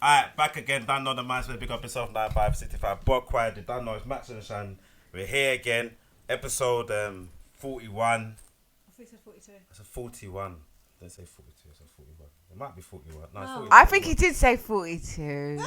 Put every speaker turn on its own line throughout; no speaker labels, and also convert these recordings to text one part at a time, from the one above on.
Alright, back again. Done on the MySpace. Big up yourself. 9565. Bob Quiet. Did done know it's Max and Shan. We're here again. Episode 41.
I think it's 42.
It's a 41. Don't say 42. It's a 41. It might be 41. No, it's 41.
I think he did say 42.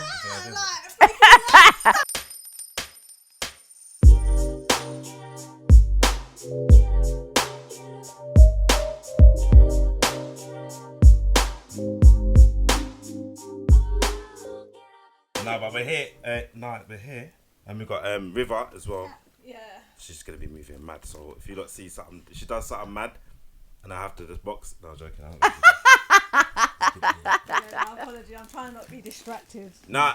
No, but we're here. We're here. And we've got River as well.
Yeah.
She's going to be moving mad. So if you don't see something, if she does something mad, and I have to just box. No, I'm joking.
Apology. I'm trying not to be distracted.
Nah,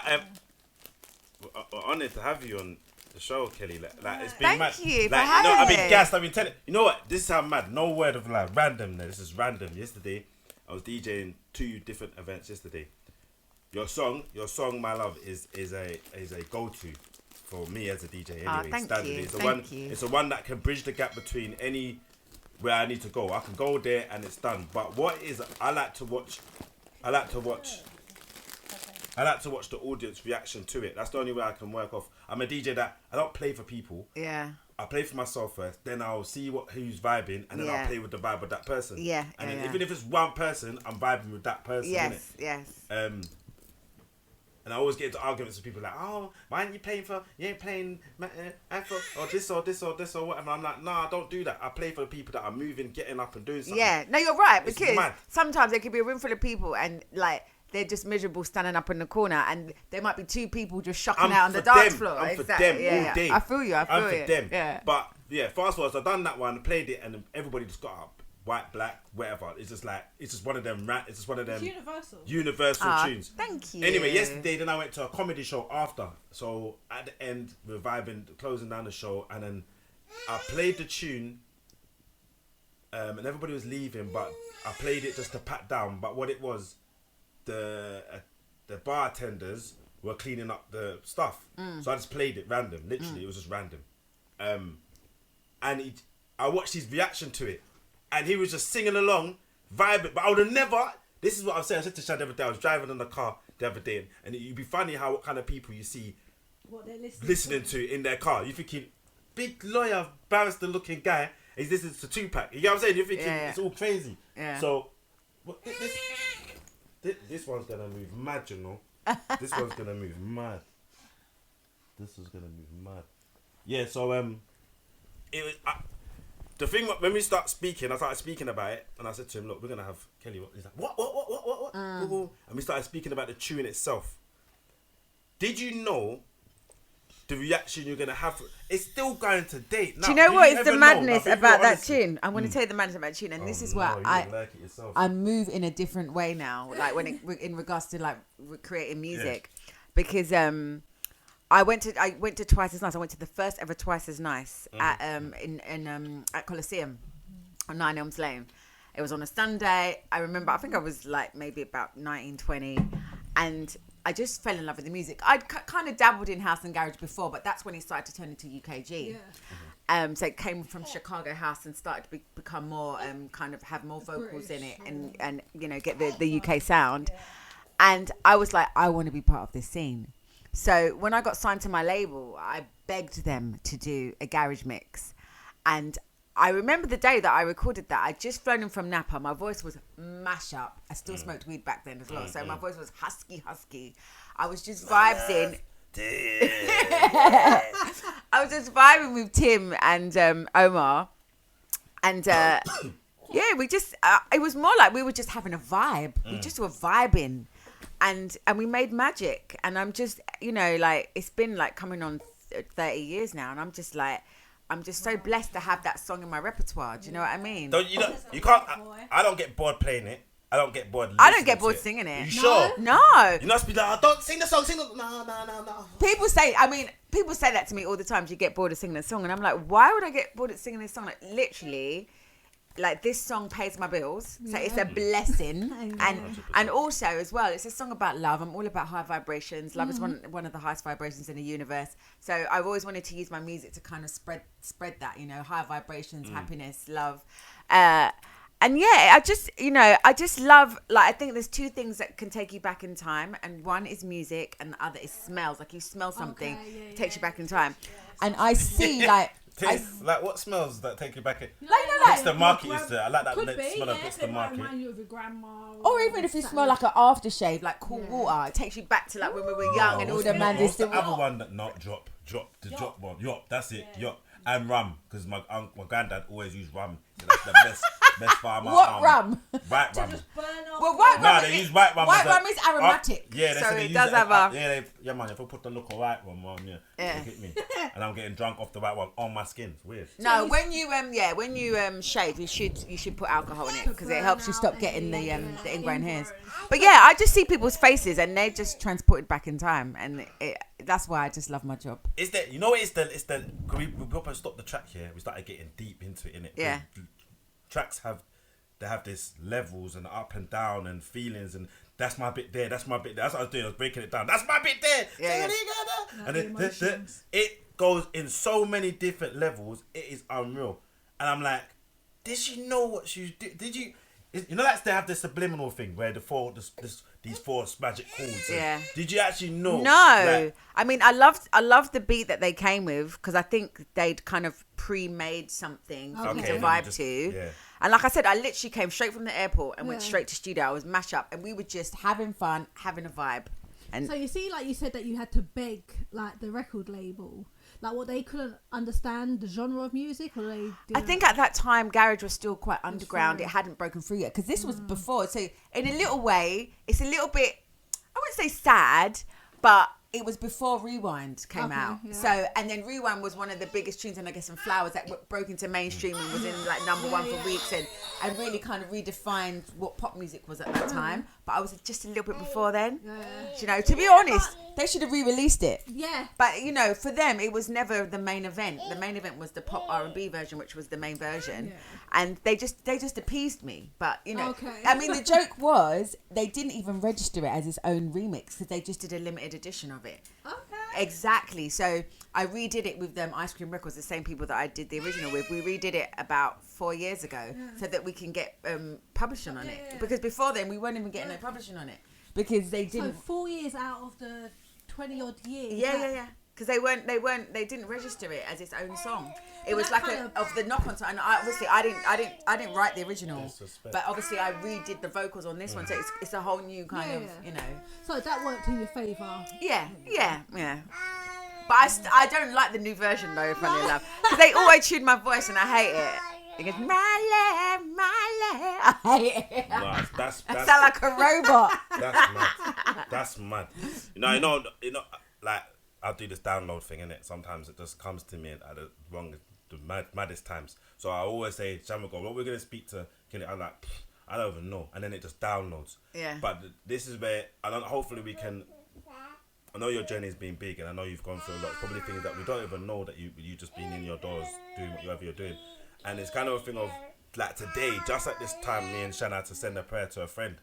we're honoured to have you on the show, Kelly. Like it's been
Thank
mad.
you for
Like,
having
I've been
me.
gassed. I've been telling. You know what? This is how mad. No word of lie. Random. This is random. Yesterday, I was DJing 2 different events yesterday. Your song, my love, is a go-to for me as a DJ. Anyway,
thank
standard.
you.
It's
you.
It's a one that can bridge the gap between any where I need to go. I can go there and it's done. But what is I like to watch the audience reaction to it. That's the only way I can work off. I'm a DJ that I don't play for people.
Yeah.
I play for myself first, then I'll see who's vibing, and then I'll play with the vibe of that person.
Yeah.
And then
yeah.
even if it's one person, I'm vibing with that person.
Yes.
Innit?
Yes.
And I always get into arguments with people like, oh, why aren't you playing you ain't playing Afro or this or whatever. I'm like, nah, I don't do that. I play for the people that are moving, getting up and doing something.
Yeah. No, you're right,
It's
because
mad.
sometimes there could be a room full of people and like they're just miserable standing up in the corner, and there might be 2 people just shocking out on the dance floor.
I'm for them all day.
I feel you.
I'm for them.
Yeah.
But yeah, fast forward, so I done that one, played it, and everybody just got up. White, black, whatever. It's just one of them. It's just one of them.
It's
universal tunes.
Thank you.
Anyway, yesterday then I went to a comedy show after. So at the end, we're vibing, closing down the show, and then I played the tune, and everybody was leaving, but I played it just to pat down. But what it was, the bartenders were cleaning up the stuff, so I just played it random. Literally, it was just random. And I watched his reaction to it. And he was just singing along, vibing. But I would have never... This is what I'm saying. I said to Shad the other day. I was driving in the car the other day. And it'd be funny what kind of people you see
what they're
listening to in their car. You're thinking, big lawyer, barrister looking guy. He's listening to Tupac. You know what I'm saying? You're thinking, it's all crazy.
Yeah.
So, this one's going to move mad, you know. This one's going to move mad. This is going to move mad. Yeah, so, it was... The thing, when we start speaking, I started speaking about it, and I said to him, look, we're going to have Kelly. He's like, what? And we started speaking about the tune itself. Did you know the reaction you're going to have? It's still going to date. Now,
do you know what is the madness about that
Odyssey?
tune? I want to tell you the madness about that tune, and this is where I move in a different way now, like in regards to like creating music, because I went to Twice as Nice. I went to the first ever Twice as Nice at Coliseum on 9 Elms Lane. It was on a Sunday. I remember, I think I was like maybe about 19, 20, and I just fell in love with the music. I'd kind of dabbled in house and garage before, but that's when it started to turn into UKG.
Yeah.
So it came from Chicago house and started to become more kind of have more vocals in it and you know get the UK sound. Yeah. And I was like, I want to be part of this scene. So when I got signed to my label, I begged them to do a garage mix. And I remember the day that I recorded that. I'd just flown in from Napa. My voice was mash up. I still smoked weed back then as well. So my voice was husky. I was just vibing. I was just vibing with Tim and Omar. And yeah, we just, it was more like we were just having a vibe. We just were vibing. And we made magic, and I'm just, you know, like, it's been like coming on 30 years now, and I'm just so blessed to have that song in my repertoire. Do you know what I mean?
You can't. I don't get bored playing it. I don't get bored.
I don't get bored singing it.
You sure?
No.
You must be like, don't sing the song. Sing the no.
People say that to me all the time. Do you get bored of singing a song? And I'm like, why would I get bored of singing this song? Like, literally. Like, this song pays my bills, so it's a blessing. And also as well, it's a song about love. I'm all about high vibrations. Love is one of the highest vibrations in the universe. So I've always wanted to use my music to kind of spread that, you know, high vibrations, happiness, love. And yeah, I just love, like, I think there's two things that can take you back in time, and one is music and the other is smells. Like, you smell something, takes you back in time. And I see, like,
like what smells that take you back in?
Like,
the market is there. I like that smell of the market.
Remind you of your grandma.
Or even if you smell like an aftershave, like cool water, it takes you back to like when we were young and all the man is
the other one that not drop one. Yop, that's it. Yop. And rum, because my granddad always used rum. So that's the best farmer.
What rum?
White rum.
Well, white rum.
They use white rum.
White rum is aromatic.
Yeah,
so it does have a.
Yeah, man. If I put the look of white rum on, you hit me, and I'm getting drunk off the white rum on my skin. It's weird.
No, when you shave, you should put alcohol in it because it helps you stop getting the ingrown hairs. But yeah, I just see people's faces and they're just transported back in time, and that's why I just love my job.
Is that it's the we got to stop the track here. We started getting deep into it, innit?
Yeah.
Tracks have this levels and up and down and feelings, and that's my bit there. That's my bit there. That's what I was doing. I was breaking it down. That's my bit there.
Yeah.
And it goes in so many different levels. It is unreal. And I'm like, did she know what she was doing? Did you? You know, that's they have the subliminal thing where these four magic chords.
Yeah.
Did you actually know?
No.
Like,
I mean, I loved the beat that they came with because I think they'd kind of pre-made something for me to vibe to.
Yeah.
And like I said, I literally came straight from the airport and went straight to studio. I was mash up and we were just having fun, having a vibe. And
so you see, like you said that you had to beg like the record label. Like what, they couldn't understand the genre of music, or they didn't?
I think at that time garage was still quite underground. It hadn't broken through yet because this was before. So in a little way, it's a little bit, I wouldn't say sad, but it was before Rewind came out.
Yeah.
So, and then Rewind was one of the biggest tunes, and I guess, and Flowers that broke into mainstream and was in like number one for weeks and really kind of redefined what pop music was at that time. But I was just a little bit before then.
Yeah.
You know, to be honest, they should have re-released it.
Yeah.
But you know, for them, it was never the main event. The main event was the pop R&B version, which was the main version, and they just appeased me. But you know, I mean, the joke was they didn't even register it as its own remix because they just did a limited edition of it.
Okay.
Exactly. So I redid it with them Ice Cream Records, the same people that I did the original with. We redid it about 4 years ago so that we can get publishing on it. Because before then we weren't even getting no publishing on it because they didn't.
So 4 years out of the 20 odd years.
Yeah. Because they didn't register it as its own song. It was like of the knock on song. And I didn't write the original, but obviously I redid the vocals on this one, so it's a whole new kind of, you know.
So that worked in your favour.
Yeah. But I don't like the new version though, funny enough, because they auto-tune my voice and I hate it. It goes my love. I hate it.
No, that's
I sound like a robot.
That's mad. You know, like I'll do this download thing, innit? Sometimes it just comes to me at the maddest times. So I always say, Shamago, what we're gonna speak to Kelele, I'm like, I don't even know, and then it just downloads.
Yeah.
But this is where hopefully we can. I know your journey's been big, and I know you've gone through a lot. Probably things that we don't even know that you just been in your doors doing whatever you're doing, and it's kind of a thing of like today, just at this time, me and Shanna had to send a prayer to a friend,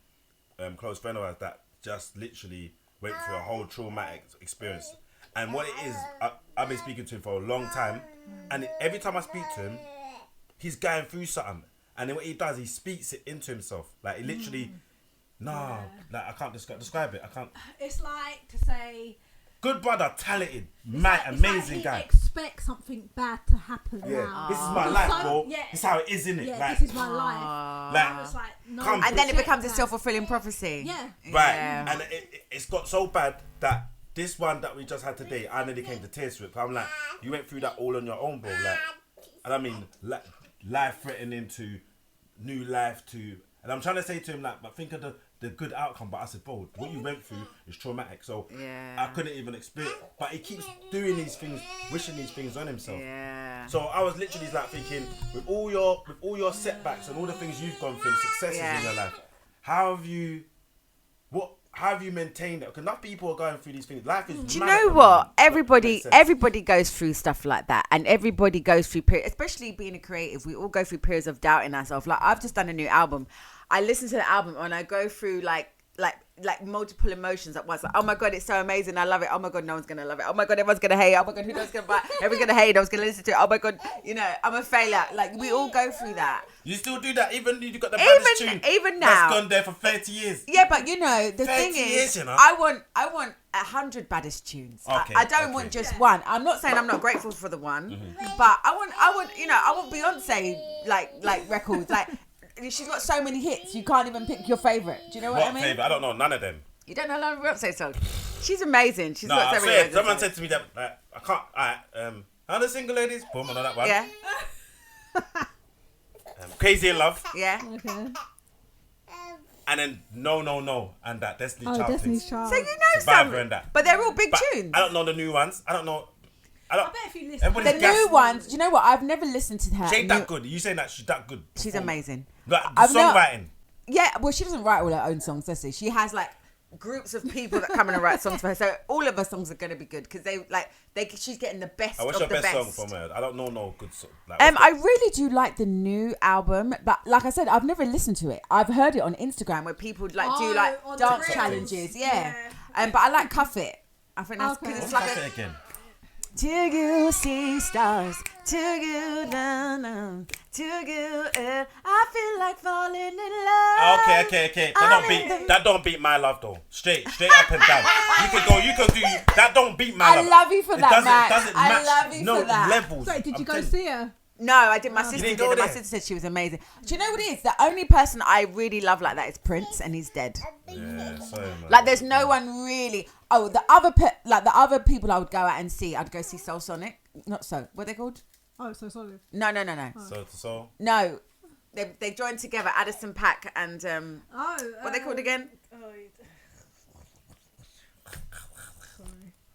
close friend of ours that just literally went through a whole traumatic experience. And what it is, I've been speaking to him for a long time, and every time I speak to him, he's going through something, and then what he does, he speaks it into himself, like he literally. Like I can't describe it. I can't.
It's like to say,
good brother, talented, mad, amazing guy.
Expect something bad to happen now.
This is my life, bro. This is how it is, innit?
Yeah,
like,
this is my life.
Like,
it's like, no,
and then it becomes a self-fulfilling prophecy.
Yeah.
Right.
Yeah.
And it's got so bad that this one that we just had today, I nearly came to tears with. I'm like, you went through that all on your own, bro. Like, and I mean, life threatening to new life to, and I'm trying to say to him like, but think of the good outcome. But I said, bro, what you went through is traumatic. So I couldn't even experience. But he keeps doing these things, wishing these things on himself.
Yeah.
So I was literally like thinking, with all your setbacks and all the things you've gone through, and successes in your life, how have you maintained that? Because not people are going through these things. Life is.
Do you know what? Everybody goes through stuff like that, and everybody goes through periods. Especially being a creative, we all go through periods of doubting ourselves. Like I've just done a new album. I listen to the album and I go through like like multiple emotions at once. Like, oh my god, it's so amazing, I love it. Oh my god, no one's gonna love it. Oh my god, everyone's gonna hate it. Oh my god, who knows gonna buy it? Everyone's gonna hate it. I was gonna listen to it. Oh my god, I'm a failure. Like, we all go through that.
You still do that, even you got the baddest tune.
Even now,
that's gone there for 30 years.
Yeah, but the thing is, I want 100 baddest tunes.
Okay,
I don't want just one. I'm not saying I'm not grateful for the one, but I want Beyonce like records. Like, she's got so many hits, you can't even pick your favorite. Do you know what I mean?
Favorite? I don't know none of them.
You don't know none of Beyonce songs? She's amazing. She's got so many.
Someone said to me that I can't. How the single ladies? Boom, I know that one.
Yeah.
Crazy in Love.
Yeah.
Okay.
And then No, and that Destiny's Child.
Destiny's Child.
So
Survivor
some,
and that.
but they're all big tunes.
I don't know the new ones. I bet
if you listen.
The new ones. Do you know what? I've never listened to her.
She ain't that good. You saying that she's that good?
She's amazing.
Like songwriting.
Yeah, well, she doesn't write all her own songs, does she? She has like groups of people that come in and write songs for her. So all of her songs are going to be good because she's getting the best of the best.
What's your best song from her? I don't know no good song.
I really do like the new album, but like I said, I've never listened to it. I've heard it on Instagram where people do dance challenges. Yeah. But I like Cuff It. I think that's because it's like
Cuff It again.
To you see stars, to you know, to you I feel like falling in love.
Okay. That don't beat My Love though. Straight up and down. You can do that. Don't beat My Love.
I love you for that, Max.
I
love you for that.
Levels.
Sorry, did you go see her?
No, I did. My sister did. My sister said she was amazing. Do you know what it is? The only person I really love like that is Prince, and he's dead.
Yeah, sorry, man.
Like, there's no one really. Oh, the other people I would go out and see. I'd go see Soul Sonic. Not so. What are they called?
Oh, So Solid.
No.
So.
No, they joined together. Addison Paak and what are they called again?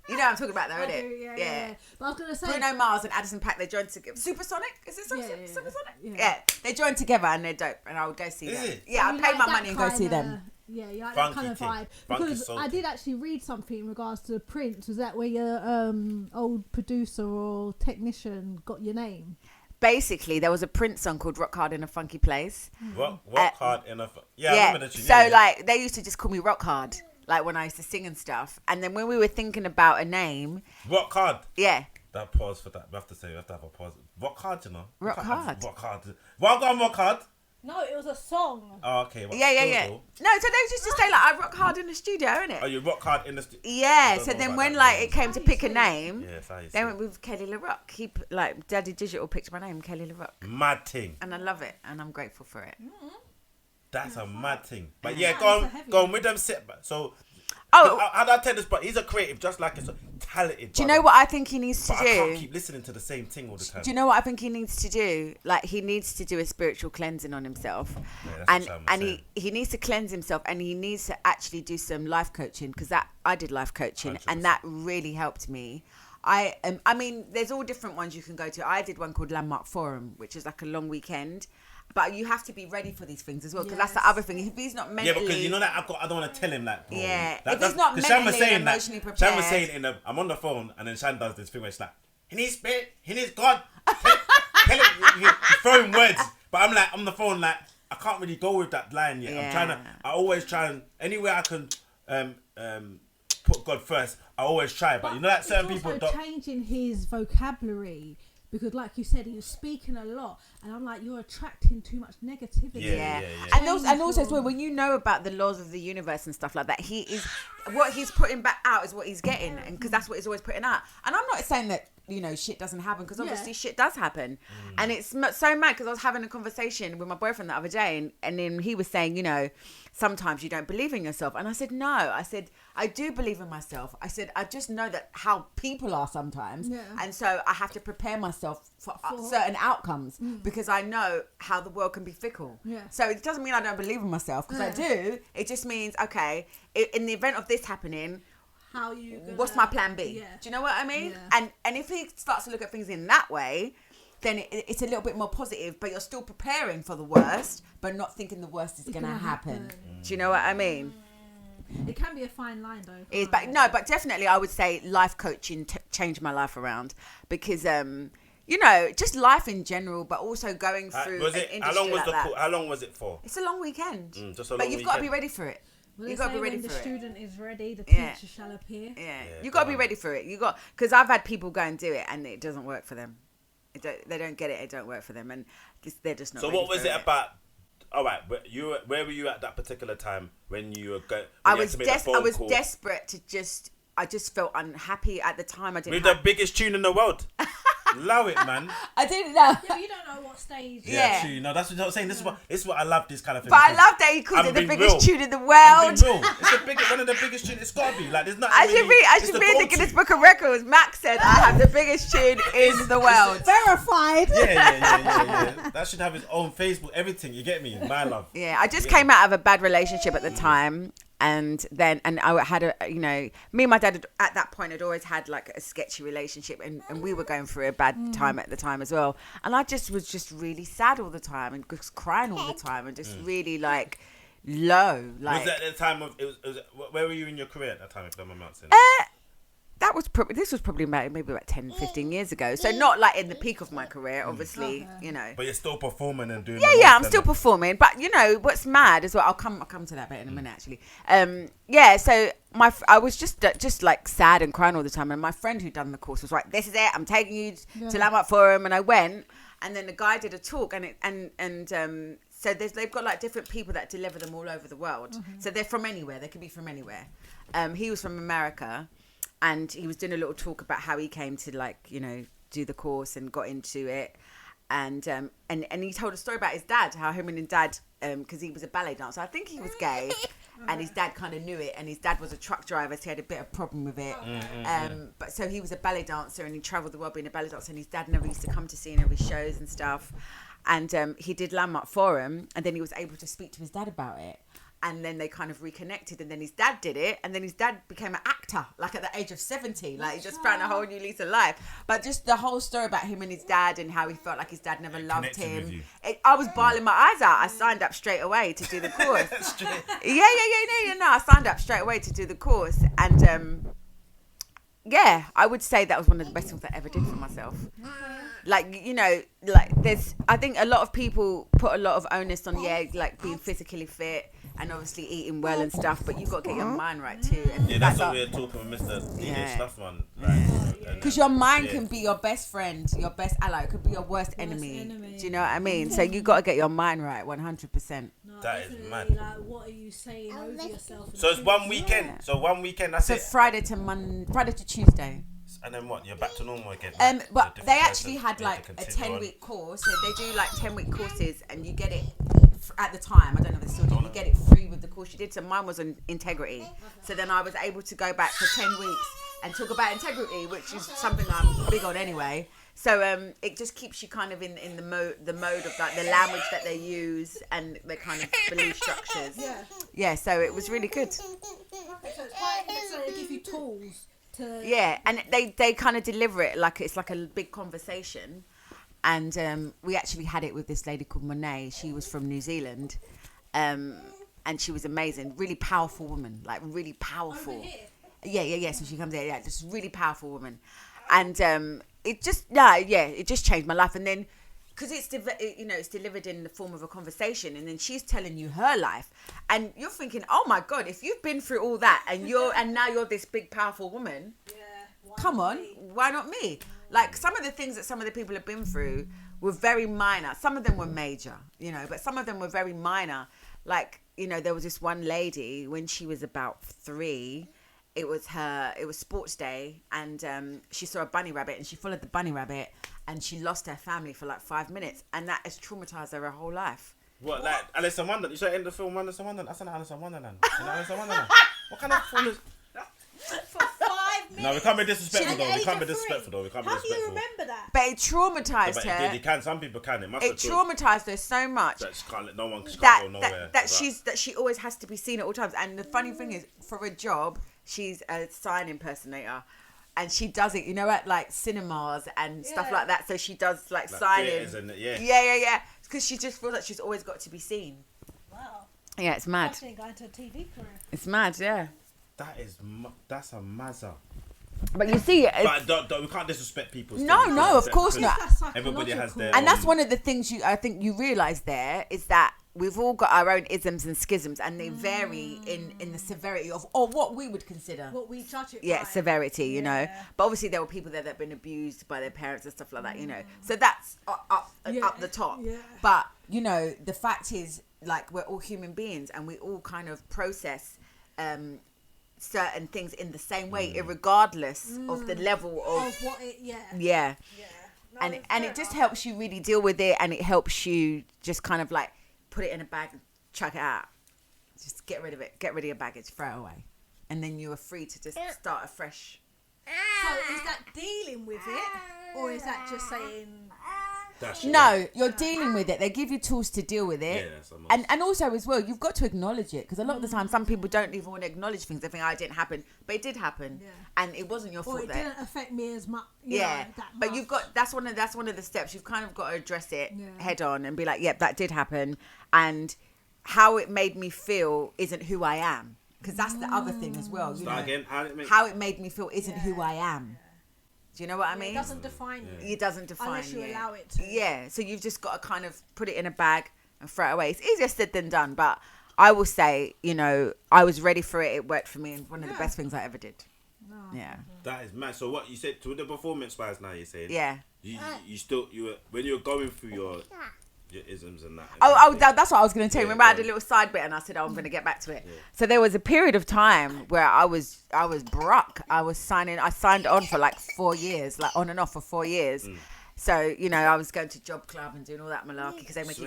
You know what I'm talking about, though, isn't it?
Yeah. But I was gonna say
Bruno Mars and Addison Paak, they joined together. Supersonic? Is it Supersonic?
Yeah.
Yeah, they joined together and they're dope, and I would go see them.
Is it?
Yeah, I'd pay my money and go see them.
Yeah, you like
Funky
that kind of
thing.
vibe.
Funky
Because
soul
I did actually read something in regards to Prince. Was that where your old producer or technician got your name?
Basically, there was a Prince song called Rock Hard in a Funky Place.
Rock Hard in a... Yeah, I remember the tune.
So, like, they used to just call me Rock Hard, like, when I used to sing and stuff. And then when we were thinking about a name...
Rock Hard?
Yeah.
That pause for that. We have to have a pause. Rock Hard, you know?
Rock Hard.
Rock Hard. Well, I'm Rock Hard.
No, it was a song.
Oh, okay.
Yeah. No, so they used to say, like, I rock hard in the studio, innit?
Oh, you rock hard in the studio?
Yeah, so then when, it came to pick a name, they went with Kelele Roc. Daddy Digital picked my name, Kelele Roc.
Mad thing.
And I love it, and I'm grateful for it.
That's a mad thing. But yeah, go on with them setbacks. So...
Oh,
how do I tell this? But he's a creative, just like he's talented.
Do you know what I think he needs to do?
I can't keep listening to the same thing all the time.
Do you know what I think he needs to do? Like, he needs to do a spiritual cleansing on himself, he needs to cleanse himself, and he needs to actually do some life coaching, because I did life coaching 100%. And that really helped me. I mean, there's all different ones you can go to. I did one called Landmark Forum, which is like a long weekend. But you have to be ready for these things as well, because that's the other thing. If he's not mentally...
Yeah, because you know that I don't want to tell him that. Bro.
Yeah, if he's not mentally and emotionally prepared...
Shan was saying, I'm on the phone, and then Shan does this thing where it's like, he needs spirit, he needs God. Tell him, you're throwing words. But I'm like, on the phone, like, I can't really go with that line yet.
Yeah.
I always try and, anywhere I can put God first, I always try. But you know that certain people don't...
changing his vocabulary... Because, like you said, he was speaking a lot, and I'm like, you're attracting too much negativity.
Yeah. And also as well, when you know about the laws of the universe and stuff like that, what he's putting back out is what he's getting, and because that's what he's always putting out. And I'm not saying that shit doesn't happen, because obviously shit does happen, and it's so mad, because I was having a conversation with my boyfriend the other day, and then he was saying, sometimes you don't believe in yourself, and I said no. I said I do believe in myself. I said I just know that how people are sometimes, and so I have to prepare myself for certain outcomes, because I know how the world can be fickle. So it doesn't mean I don't believe in myself, because I do. It just means, okay, in the event of this happening, what's my plan B? Do you know what I mean? And if he starts to look at things in that way, then it's a little bit more positive, but you're still preparing for the worst, but not thinking the worst is going to happen. Do you know what I mean?
It can be a fine line, though.
But definitely I would say life coaching changed my life around, because just life in general, but also going through an industry
how long was it for?
It's a long weekend.
Just a long
but you've got to be ready for it. You got to be ready for it.
When the student is ready, the teacher shall appear.
Yeah, you got to be ready for it. Because I've had people go and do it and it doesn't work for them. They don't get it. It don't work for them, and they're just not.
So what was it about? All right, but where were you at that particular time when you were going?
I was desperate to I just felt unhappy at the time. I didn't.
With the biggest tune in the world. Allow it, man.
I didn't know.
Yeah, but you don't know what stage.
Yeah, true. No, that's what I was saying. This is what I love. This kind of thing.
But I love that he called it the biggest tune in the world.
It's one of the biggest tunes. It's gotta be like there's not.
I should be in the Guinness Book of Records. Max said I have the biggest tune in the world.
Verified.
Yeah.
That should have its own Facebook. Everything. You get me? My love.
Yeah, I just came out of a bad relationship at the time. And I had me and my dad at that point had always had like a sketchy relationship, and we were going through a bad time at the time as well. And I was just really sad all the time and just crying all the time and just really like low. Like,
was that at the time of where were you in your career at that time? If I'm not saying.
This was probably maybe about 10, 15 years ago. So not like in the peak of my career, obviously,
But you're still performing and doing.
Yeah, I'm still performing. But what's mad as well? I'll come to that bit in a minute, actually. So I was just like sad and crying all the time. And my friend who'd done the course was like, "This is it. I'm taking you to Landmark Forum." And I went, and then the guy did a talk, so they've got like different people that deliver them all over the world. Mm-hmm. So they're from anywhere. They could be from anywhere. He was from America. And he was doing a little talk about how he came to do the course and got into it, and he told a story about his dad, how him and his dad, because he was a ballet dancer. I think he was gay, and his dad kind of knew it. And his dad was a truck driver, so he had a bit of problem with it. But so he was a ballet dancer, and he travelled the world being a ballet dancer. And his dad never used to come to see any of his shows and stuff. And he did Landmark Forum, and then he was able to speak to his dad about it. And then they kind of reconnected, and then his dad did it, and then his dad became an actor, like at the age of 70. Like, he just found a whole new lease of life. But just the whole story about him and his dad and how he felt like his dad never loved him. I was bawling my eyes out. I signed up straight away to do the course. I signed up straight away to do the course. And, I would say that was one of the best things I ever did for myself. I think a lot of people put a lot of onus on, being physically fit and obviously eating well and stuff, but you've got to get your mind right too. And
that's what we're talking with Mr. DJ Stuffman.
Because your mind can be your best friend, your best ally. It could be your worst enemy. Do you know what I mean? So you got to get your mind right, 100%.
No,
that is mad.
Like, what are you saying over yourself?
So it's one weekend. Yeah. So 1 weekend. That's it.
Friday to Tuesday.
And then what? You're back to normal again.
But they actually had like a 10-week course. So they do like 10-week courses, and you get it at the time. I don't know if they still do. You get it free with the course you did. So mine was on integrity. So then I was able to go back for 10 weeks and talk about integrity, which is something I'm big on anyway. So it just keeps you kind of in the mode of like the language that they use and the kind of belief structures. Yeah. So it was really good.
So it's quite excellent. They give you tools.
And they kind of deliver it like it's like a big conversation. And we actually had it with this lady called Monet. She was from New Zealand, and she was amazing, really powerful woman, like really powerful.
Over here?
Yeah. So she comes here, just really powerful woman, and it just changed my life. And then because it's delivered in the form of a conversation, and then she's telling you her life, and you're thinking, oh my god, if you've been through all that, and now you're this big powerful woman, come on, why not me? Like, some of the things that some of the people have been through were very minor. Some of them were major, but some of them were very minor. Like, there was this one lady when she was about 3. It was sports day, and she saw a bunny rabbit, and she followed the bunny rabbit, and she lost her family for like 5 minutes, and that has traumatized her whole life.
What, like Alice in Wonderland? You saw in the film Alice in Wonderland? I said Alice in Wonderland. Alice in Wonderland. What kind of film is?
For 5 minutes.
No, we can't be disrespectful though.
How do you remember that?
But it traumatized her.
You can. Some people can.
It traumatized her so much
that she can't. No one can go nowhere.
That she always has to be seen at all times. And the funny thing is, for a job, she's a sign impersonator. And she does it, at like cinemas and stuff like that. So she does like signing. Yeah. Because she just feels like she's always got to be seen.
Wow.
Yeah, it's mad.
Actually going to a TV career.
It's mad, yeah.
That's a mazza.
But you see,
but we can't disrespect people.
No, of course not.
Everybody has their.
And that's one of the things I think you realise there is that we've all got our own isms and schisms, and they vary in the severity of, or what we would consider.
What we judge it
Yeah,
by.
severity, you know. But obviously there were people there that have been abused by their parents and stuff like that, you know. So that's up the top.
Yeah.
But, you know, the fact is, like, we're all human beings and we all kind of process certain things in the same way, irregardless of the level of
what it, yeah. No,
and it just helps you really deal with it, and it helps you just kind of like put it in a bag and chuck it out. Just get rid of it. Get rid of your baggage. Throw it away. And then you are free to just start afresh.
So is that dealing with it, or is that just saying...
No, you're dealing with it. They give you tools to deal with it.
Yeah,
and also as well, you've got to acknowledge it, because a lot of the time some people don't even want to acknowledge things. They think, it didn't happen. But it did happen.
Yeah.
And it wasn't your fault.
Or it didn't affect me as much.
Yeah.
That
But
much.
you've got, that's one of the steps. You've kind of got to address it head on and be like, yep, that did happen. And how it made me feel isn't who I am. Because that's the other thing as well. You know,
again,
how it made me feel isn't who I am. Do you know what I mean?
It doesn't define you.
It doesn't define
unless you
you.
allow it to.
Yeah, so you've just got to kind of put it in a bag and throw it away. It's easier said than done, but I will say, you know, I was ready for it. It worked for me, and one of the best things I ever did. Yeah.
That is mad. So what you said to the performance wise now, you're saying?
Yeah.
You still were when you were going through your isms and that.
That's what I was going to tell you. Remember, I had a little side bit, and I said, I'm going to get back to it. Yeah. So there was a period of time where I was broke. I signed on for like 4 years, like on and off for 4 years. So, you know, I was going to job club and doing all that malarkey, because they make you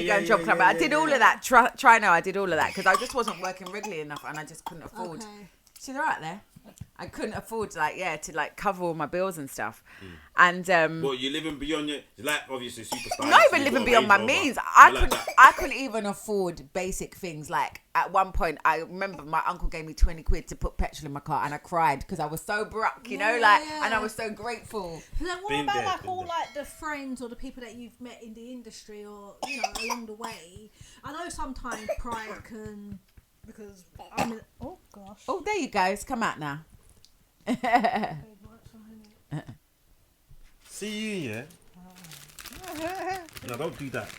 go to job club. But I did all of that. Try now, I did all of that because I just wasn't working regularly enough, and I just couldn't afford.
Okay.
She's right there. I couldn't afford to cover all my bills and stuff. And
well, you're living beyond your, like, obviously superstar.
Not even living beyond my means. I couldn't even afford basic things. Like at one point, I remember my uncle gave me 20 quid to put petrol in my car, and I cried because I was so broke, you know, and I was so grateful.
Then what about like the friends or the people that you've met in the industry, or you know, along the way? I know sometimes pride can. Because oh gosh.
Oh, there you go. It's come out now.
See you, yeah. No, don't do that.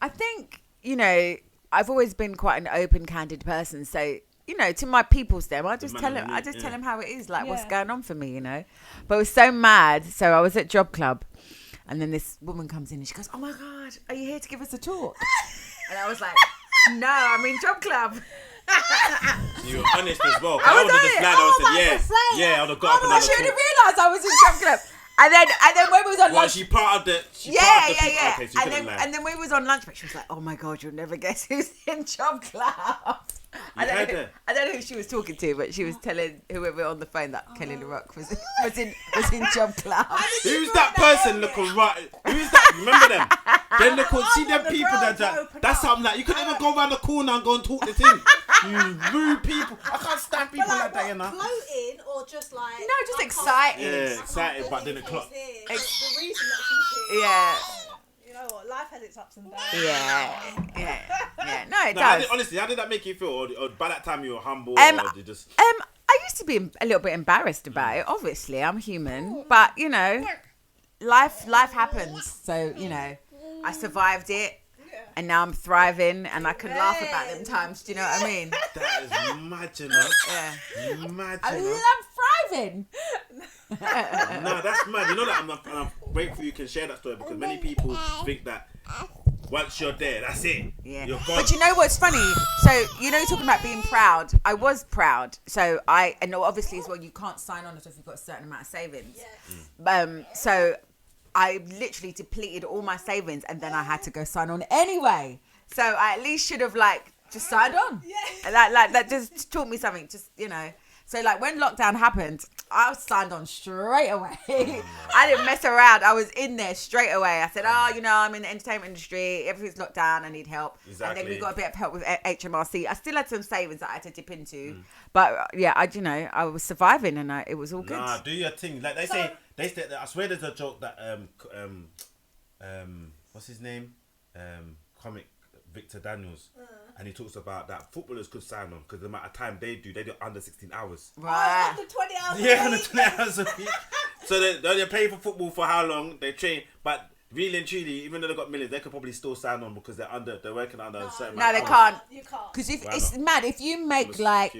I think, you know, I've always been quite an open, candid person. So, you know, to my peoples, I just tell them how it is, like what's going on for me, you know. But I was so mad. So I was at job club. And then this woman comes in and she goes, "Oh my God, are you here to give us a talk?" And I was like, "No, I'm in job club."
So you were honest as well.
I would have just
lied. I said, yeah, I would have got up and
I should have realised I was in job club. And then when we was on lunch,
she part of the
yeah.
Okay, so
and then when we was on lunch break, she was like, "Oh my God, you'll never guess who's in job club." I don't know who she was talking to, but she was telling whoever on the phone that Kelele Roc was in job club.
Who's that person looking right? Who's that? Remember them? Then see them people that's something like you couldn't even go around the corner and go and talk the thing. You rude people. I can't stand people like that, you know.
Floating or just like
just excited.
Yeah, excited, but then the clock.
The reason that she's here.
Yeah.
You know what? Life has its ups and downs.
Yeah. No, it does.
Honestly, how did that make you feel? Or by that time you were humble, or did you just?
I used to be a little bit embarrassed about it. Obviously, I'm human, but you know, life happens. So you know, I survived it, and now I'm thriving, and I can laugh about them times. Do you know what I mean?
That is mad, you know.
Yeah.
Mad,
I
you know.
love thriving.
No, that's mad. You know that I'm grateful you can share that story, because many people think that once you're there, that's it.
Yeah.
You're gone.
But you know what's funny? So you know, you're talking about being proud. I was proud. So and obviously as well, you can't sign on if you've got a certain amount of savings. So I literally depleted all my savings, and then I had to go sign on anyway. So I at least should have just signed on. Yeah. Like that just taught me something. Just, you know. So like when lockdown happened, I signed on straight away. I didn't mess around. I was in there straight away. I said, you know, I'm in the entertainment industry. Everything's locked down. I need help.
Exactly.
And then we got a bit of help with HMRC. I still had some savings that I had to dip into. But yeah, I was surviving, and it was all good.
Nah, do your thing. Like they say, I swear there's a joke that what's his name? Comic Victor Daniels. And he talks about that footballers could sign on because the amount of time they do under 16 hours.
Right.
Under 20 hours.
Yeah, under 20 hours a week. So they're playing for football for how long? They train, but really and truly, even though they got millions, they could probably still sign on because they're working under a certain.
No, they
amount.
can't.
You can't.
Because it's mad. If you make like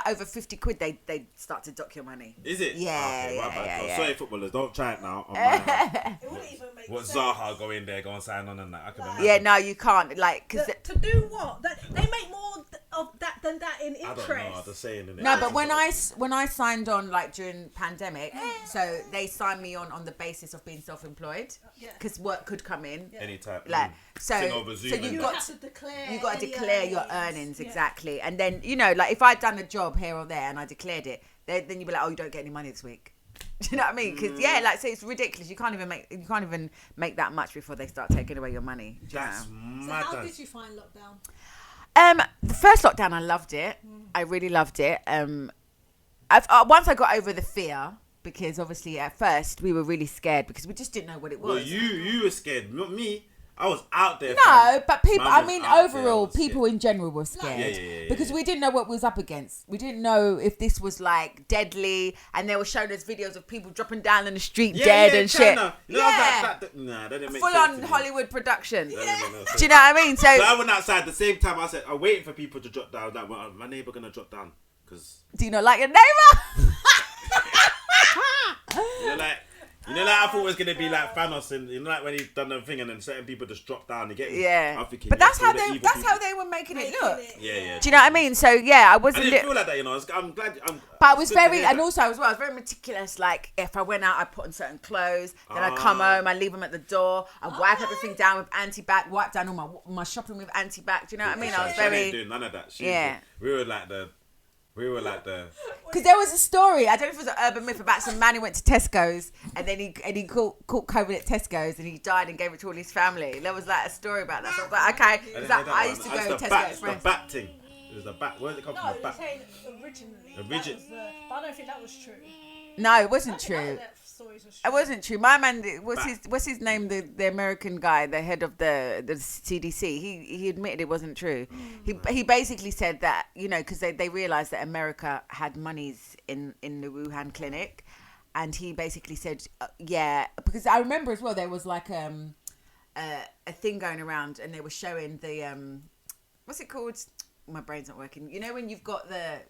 over 50 quid, they start to dock your money.
Is it?
Yeah.
Okay,
yeah.
Sorry, footballers, don't try it now.
It wouldn't even make
What
sense.
Zaha go in there, go and sign on and that. I can imagine.
Yeah, no, you can't. Like, cause
To do what? They make more of that than that in interest.
I don't know. I'm just saying. Innit?
no, but when I signed on like during pandemic, so they signed me on the basis of being self-employed because work could come in
anytime.
like so
you got to declare
your earnings exactly, and then like if I'd done a job here or there and I declared it, then you'd be like, oh, you don't get any money this week. Do you know what I mean? Because so it's ridiculous. You can't even make that much before they start taking away your money.
That's mad.
So how did you find lockdown?
The first lockdown, I loved it. I really loved it. Once I got over the fear, because obviously at first we were really scared because we just didn't know what it was.
Well, you were scared, not me. I was out there.
No, but people.
Man
I mean,
was out
overall,
there,
people in general were scared because we didn't know what we was up against. We didn't know if this was like deadly, and they were showing us videos of people dropping down in the street dead and
China.
shit.
Nah, that didn't make
full
sense
on
to me.
Hollywood production.
That didn't make no sense.
Do you know what I mean? So
I went outside at the same time. I said, I'm waiting for people to drop down. Like, well, my neighbour gonna drop down because.
Do you not like your neighbour?
You know, like I thought it was gonna be like Thanos, and like when he done the thing, and then certain people just drop down. You get me?
Yeah.
I'm thinking,
but that's how
people.
they were making it look.
Yeah.
Do you know what I mean? So yeah, I wasn't.
I didn't feel like that, I'm glad.
But I was very, and also as well, I was very meticulous. Like if I went out, I put on certain clothes. Then I come home, I leave them at the door. I wipe everything down with anti-bac. Wipe down all my shopping with anti-bac. Do you know what I mean? I was very.
She didn't do none of that. We were like the.
Because there was a story, I don't know if it was an urban myth, about some man who went to Tesco's and then he caught COVID at Tesco's and he died and gave it to all his family. There was like a story about that. So I was like, okay. I used to go to Tesco's.
The bat thing. It was the bat. Where did it come from?
No,
The bat.
originally. But I don't think that was true.
No, it wasn't true.
It
It wasn't true. My man, what's his name? The American guy, the head of the CDC. He admitted it wasn't true. He basically said that because they realized that America had monies in the Wuhan clinic, and he basically said because I remember as well there was like a thing going around and they were showing the what's it called? My brain's not working. You know when you've got the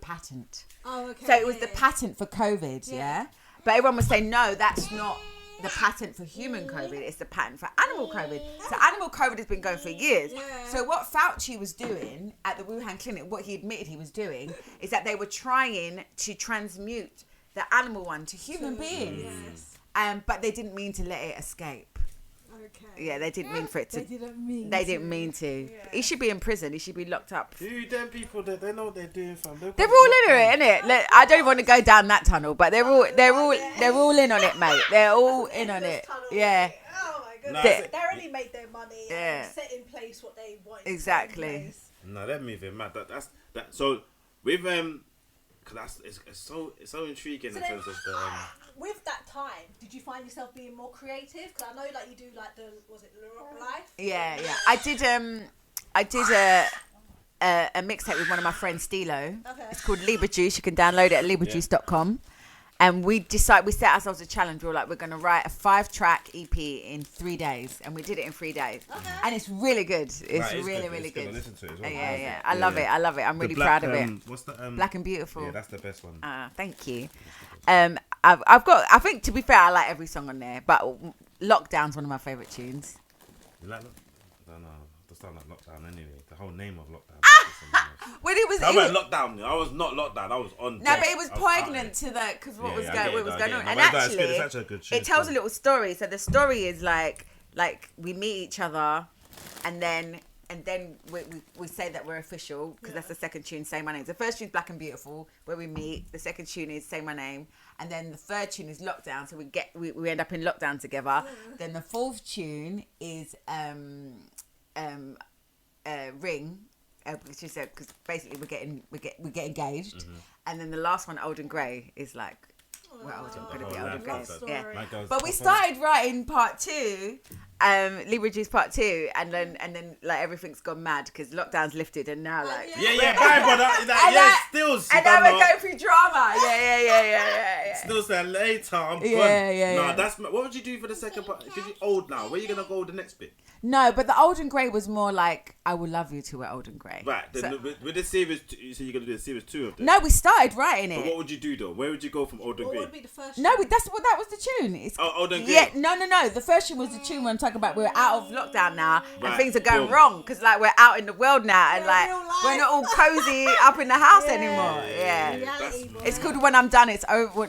patent.
Oh, okay.
So it was the patent for COVID, yeah. But everyone was saying, no, that's not the patent for human COVID. It's the patent for animal COVID. So animal COVID has been going for years.
Yeah.
So what Fauci was doing at the Wuhan clinic, what he admitted he was doing, is that they were trying to transmute the animal one to human beings.
Yes.
But they didn't mean to let it escape.
Okay.
Yeah, they didn't mean for it to.
They didn't mean to.
Yeah. He should be in prison. He should be locked up.
Dude, them people, they know what they're doing, fam.
They're all in it, innit? Look, I don't even want to go down that tunnel, but they're all in on it, mate. They're all in on it. Yeah.
Oh my goodness. They already made their money and set in place what they want.
Exactly.
No, they're moving mad. That's so with because it's so intriguing in terms of the.
With that time, did you find yourself being more creative? Because I know like you do like the Roc life.
Yeah. I did a mixtape with one of my friends, Stilo. Okay. It's called Libra Juice. You can download it at librajuice.com. And we set ourselves a challenge. We were like, we're going to write a 5-track EP in 3 days. And we did it in 3 days. Okay. And it's really good. It's really good.
Listen to it as well.
Yeah. I love it. I'm really proud of it.
What's the
Black and Beautiful.
Yeah, that's the best one.
Thank you. I think, to be fair, I like every song on there. But Lockdown's one of my favourite tunes.
You like that? I don't know. It sound like Lockdown anyway. The whole name of Lockdown.
When it was,
I went lockdown. I was not lockdown. I was on.
No, but it was poignant to the because what was going on. And actually, it tells a little story. So the story is like we meet each other, and then we say that we're official because that's the second tune. Say My Name. The first tune's Black and Beautiful, where we meet. The second tune is Say My Name, and then the third tune is Lockdown. So we end up in lockdown together. Then the fourth tune is Ring. Which is because basically we get engaged, and then the last one, Old and Grey, is like we're old and gonna be old and grey. Yeah, but we started writing part 2, Libra Juice part 2, and then like everything's gone mad because lockdown's lifted, and now like
bye brother, still.
And now we're going through drama. Yeah.
Still say later. I'm gone. Nah, that's what would you do for the second part? Because you're old now. Where are you gonna go with the next bit?
No, but the old and grey was more like I will love you till we're old and grey.
Right. Then with the series, you said you're gonna do a series 2 of this.
No, we started writing it.
But what would you do though? Where would you go from old and grey?
What would be the first?
No, that was the tune. It's,
old and grey.
Yeah, no. The first tune was the tune when I'm talking about we're out of lockdown now and things are going
Boom.
wrong because like we're out in the world now and like we're not all cozy up in the house anymore. Yeah. It's called When I'm Done It's Over.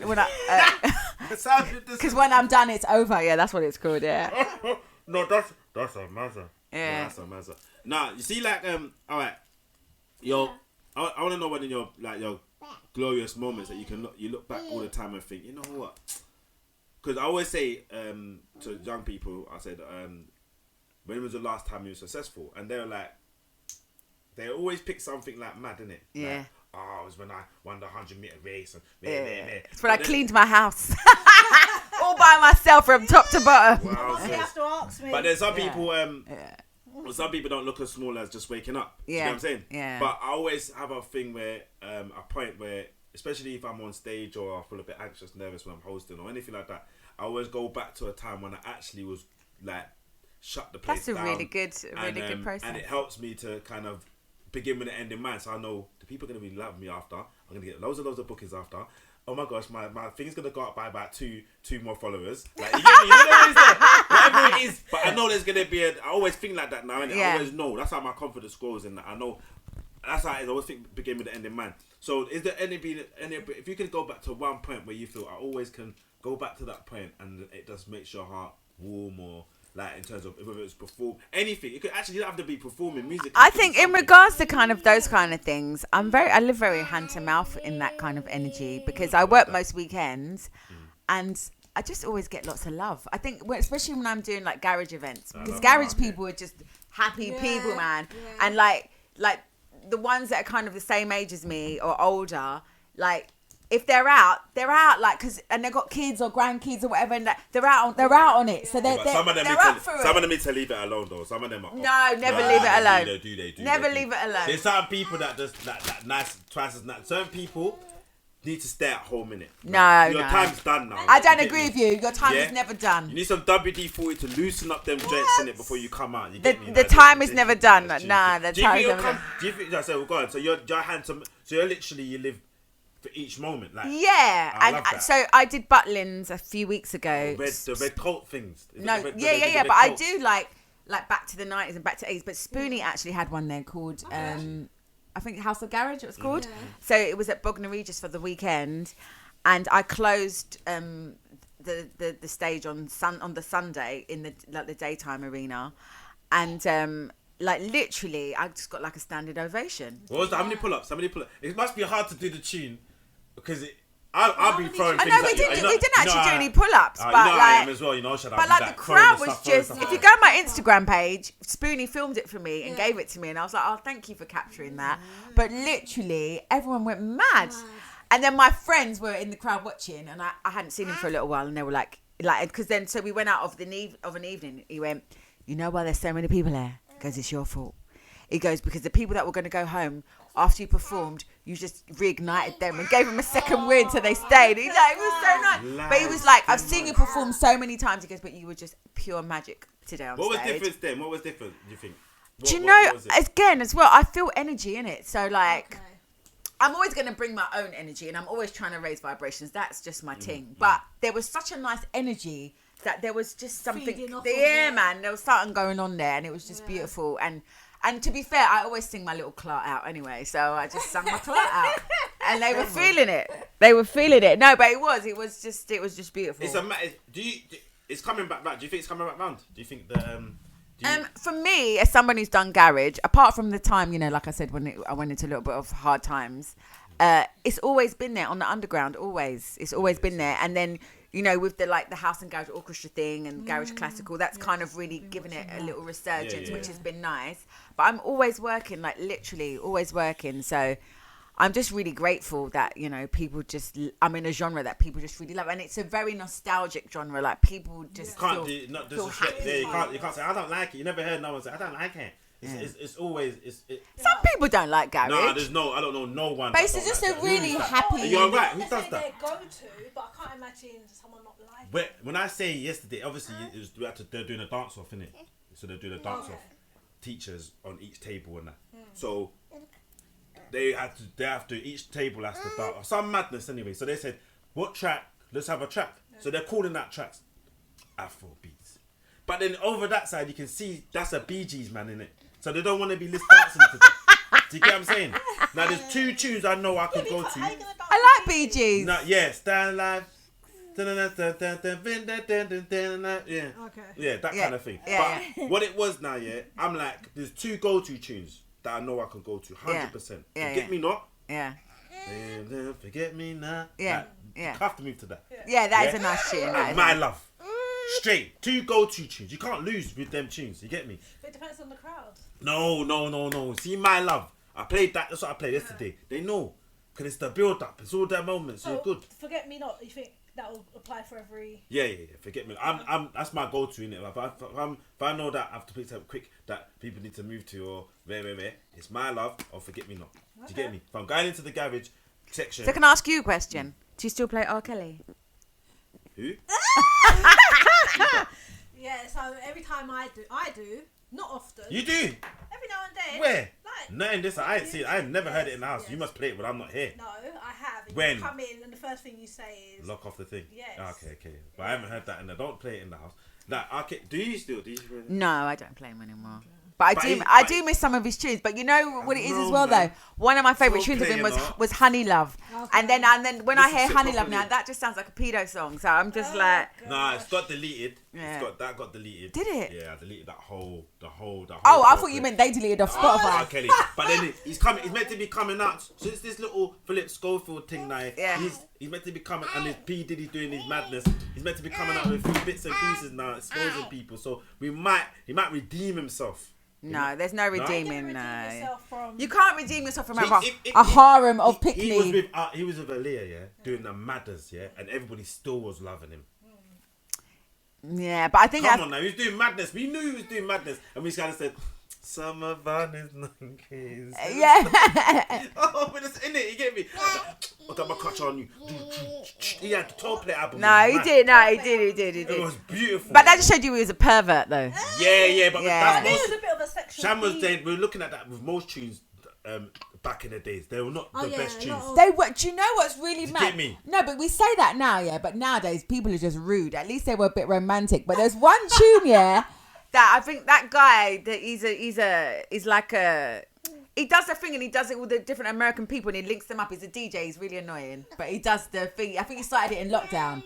Because when I'm done it's over. Yeah, that's what it's called. Yeah.
No, that's a matter.
Yeah.
No, that's a matter. Nah, you see, like, all right, I want to know one in your glorious moments that you look back all the time and think, you know what? Because I always say to young people, I said, when was the last time you were successful? And they're like, they always pick something like mad, innit?
Yeah.
Like, it was when I won the 100-meter race. And
It's when I cleaned my house. All by myself from top to bottom.
Wow,
You have to ask me.
but there's some people, some people don't look as small as just waking up.
Yeah.
You know what I'm saying?
Yeah.
But I always have a thing where, a point where, especially if I'm on stage or I feel a bit anxious, nervous when I'm hosting or anything like that, I always go back to a time when I actually was like, shut the place down.
That's a really good process.
And it helps me to kind of begin with the end in mind. So I know the people are going to be loving me after. I'm going to get loads of bookings after. Oh my gosh, my thing's going to go up by about two more followers. Like, you get me? You know what I'm saying? Whatever it is. But I know there's going to be I always think like that now, and I always know. That's how my confidence grows, and I know. That's how I always think begin with the end in mind. So is there any if you can go back to one point where you feel I always can go back to that point and it just makes your heart warm, or like in terms of whether it's perform anything, it could actually not have to be performing music.
I think in regards to kind of those kind of things, I live very hand to mouth in that kind of energy because I work most weekends and I just always get lots of love. I think especially when I'm doing like garage events, because garage people are just happy people, man. Yeah. And like the ones that are kind of the same age as me or older, like if they're out like and they've got kids or grandkids or whatever, and they're out on it. So they're
some of them
up for it.
Some of them need to leave it alone though. Some of them are
never leave it alone.
Do
never leave it alone.
There's certain people that just that nice twice as nice. Certain people need to stay at home in it. Your time's done now.
I don't agree with you. Your time is never done.
You need some WD-40 to loosen up them joints in it before you come out. You get me?
The time is never done. The time is never done.
Do you think? So go on. So you're handsome. So you're literally you live for each moment, like
so I did Butlins a few weeks ago.
The red coat things.
But I do like back to the 90s and back to 80s. But Spoonie actually had one there called I think House of Garage it was called. Yeah. So it was at Bognor Regis for the weekend, and I closed the stage on the Sunday in the daytime arena, and literally I just got like a standing ovation.
What was that? How many pull-ups? It must be hard to do the tune because I'll be throwing things.
I know we didn't actually do any pull-ups, but
I am as well. The
crowd was just. If you go on my Instagram page, Spoonie filmed it for me and gave it to me, and I was like, "Oh, thank you for capturing that." But literally, everyone went mad, and then my friends were in the crowd watching, and I hadn't seen him for a little while, and they were like, because then so we went out of an evening. He went, "You know why there's so many people here? Because it's your fault." He goes, because the people that were going to go home after you performed, you just reignited them and gave them a second wind, so they stayed. He's like, it was so nice. But he was like, I've seen you perform so many times. He goes, but you were just pure magic today on stage.
What was different then? What was different, do you think?
Do you know, again, as well, I feel energy in it. So, like, I'm always going to bring my own energy, and I'm always trying to raise vibrations. That's just my thing. But there was such a nice energy that there was just something. Man, there was something going on there, and it was just beautiful. And to be fair, I always sing my little clot out anyway, so I just sang my clot out, and they were feeling it. No, but it was just beautiful.
It's coming back round. Do you think it's coming back round? Do you think that?
For me, as someone who's done garage, apart from the time, like I said, when I went into a little bit of hard times, it's always been there on the underground. It's always been there, and then. With the house and garage orchestra thing and garage classical, that's kind of really given it a little resurgence, which has been nice. But I'm always working, literally always working. So I'm just really grateful that, people I'm in a genre that people just really love. And it's a very nostalgic genre. Like people just
you can't say, I don't like it. You never heard no one say, I don't like it. It's always
Some people don't like garage.
Nah, I don't know no one.
But it's just a really happy.
You're right. Who does that?
Their go-to, but I can't imagine someone not like it.
When I say yesterday, obviously they're doing a dance off, innit? So they're doing a dance off. Teachers on each table and that. So they have to each table has to dance. Some madness anyway. So they said, what track? Let's have a track. So they're calling that tracks Afro beats. But then over that side you can see that's a Bee Gees man in it. So they don't want to be dancing to that. Do you get what I'm saying? Now there's 2 tunes I know I could go to.
I like Bee Gees.
No, yeah, Stand Alive. Yeah.
Okay.
Yeah, that kind of thing. But what it was now, I'm like, there's 2 go-to tunes that I know I can go to 100%. Forget Me Not.
Yeah.
Forget Me Not.
Yeah.
You have to move to that.
Yeah, that is a nice tune.
My Love. Straight. 2 go-to tunes. You can't lose with them tunes. You get me?
But it depends on the crowd.
No. See, My Love. I played that. That's what I played yesterday. They know. Because it's the build-up. It's all that moments. So you're good.
Forget Me Not. You think that will apply for every...
Yeah. Forget Me. I'm that's my go-to, innit? If I know that I have to pick something quick that people need to move to or where, it's My Love or Forget Me Not. Do you get me? If I'm going into the garage section...
So can I ask you a question? Do you still play R. Kelly?
Who?
Yeah, so every time I do, not often.
You do?
Every now and then.
Where?
Like,
Not in this. I ain't seen it. I've never heard it in the house. You must play it when I'm not here.
No, I have. And
When?
You come in and the first thing you say is...
Lock off the thing.
Yes.
Okay. But I haven't heard that, and I don't play it in the house. Like, okay, do you still?
No, I don't play him anymore. But I do miss some of his tunes. But you know what it is as well, though? One of my favourite tunes of him was Honey Love. Okay. And then when I hear Honey Love now, that just sounds like a pedo song. So I'm just like...
Nah, it's got deleted.
Yeah.
That got deleted.
Did it?
Yeah, I deleted the whole.
Oh, I thought you meant they deleted off Spotify.
Kelly. But then he's meant to be coming out. So it's this little Philip Schofield thing now.
Yeah.
He's meant to be coming, and his P Diddy doing his madness. He's meant to be coming out with a few bits and pieces now, exposing people. So he might redeem himself.
No, there's no redeeming.
No.
You can't redeem yourself from a harem of pick
He was with Aaliyah, doing the madness, and everybody still was loving him.
Yeah, but I think
Come on now, he was doing madness. We knew he was doing madness, and we just kind of said, "Summer Van is monkeys."
Yeah.
Oh, but it's in it. You get me? I got my clutch on you. He had the toe play album.
No, he did.
It was beautiful.
But that just showed you he was a pervert, though.
Yeah, but that's
It was a bit of a sexual.
Sham was saying we were looking at that with most tunes. Back in the days, they were not the best tunes.
They were. Do you know what's really mad?
Get me?
No, but we say that now, but nowadays people are just rude. At least they were a bit romantic. But there's one tune, that I think that guy that he's like a. He does the thing and he does it with the different American people and he links them up. He's a DJ. He's really annoying, but he does the thing. I think he started it in lockdown.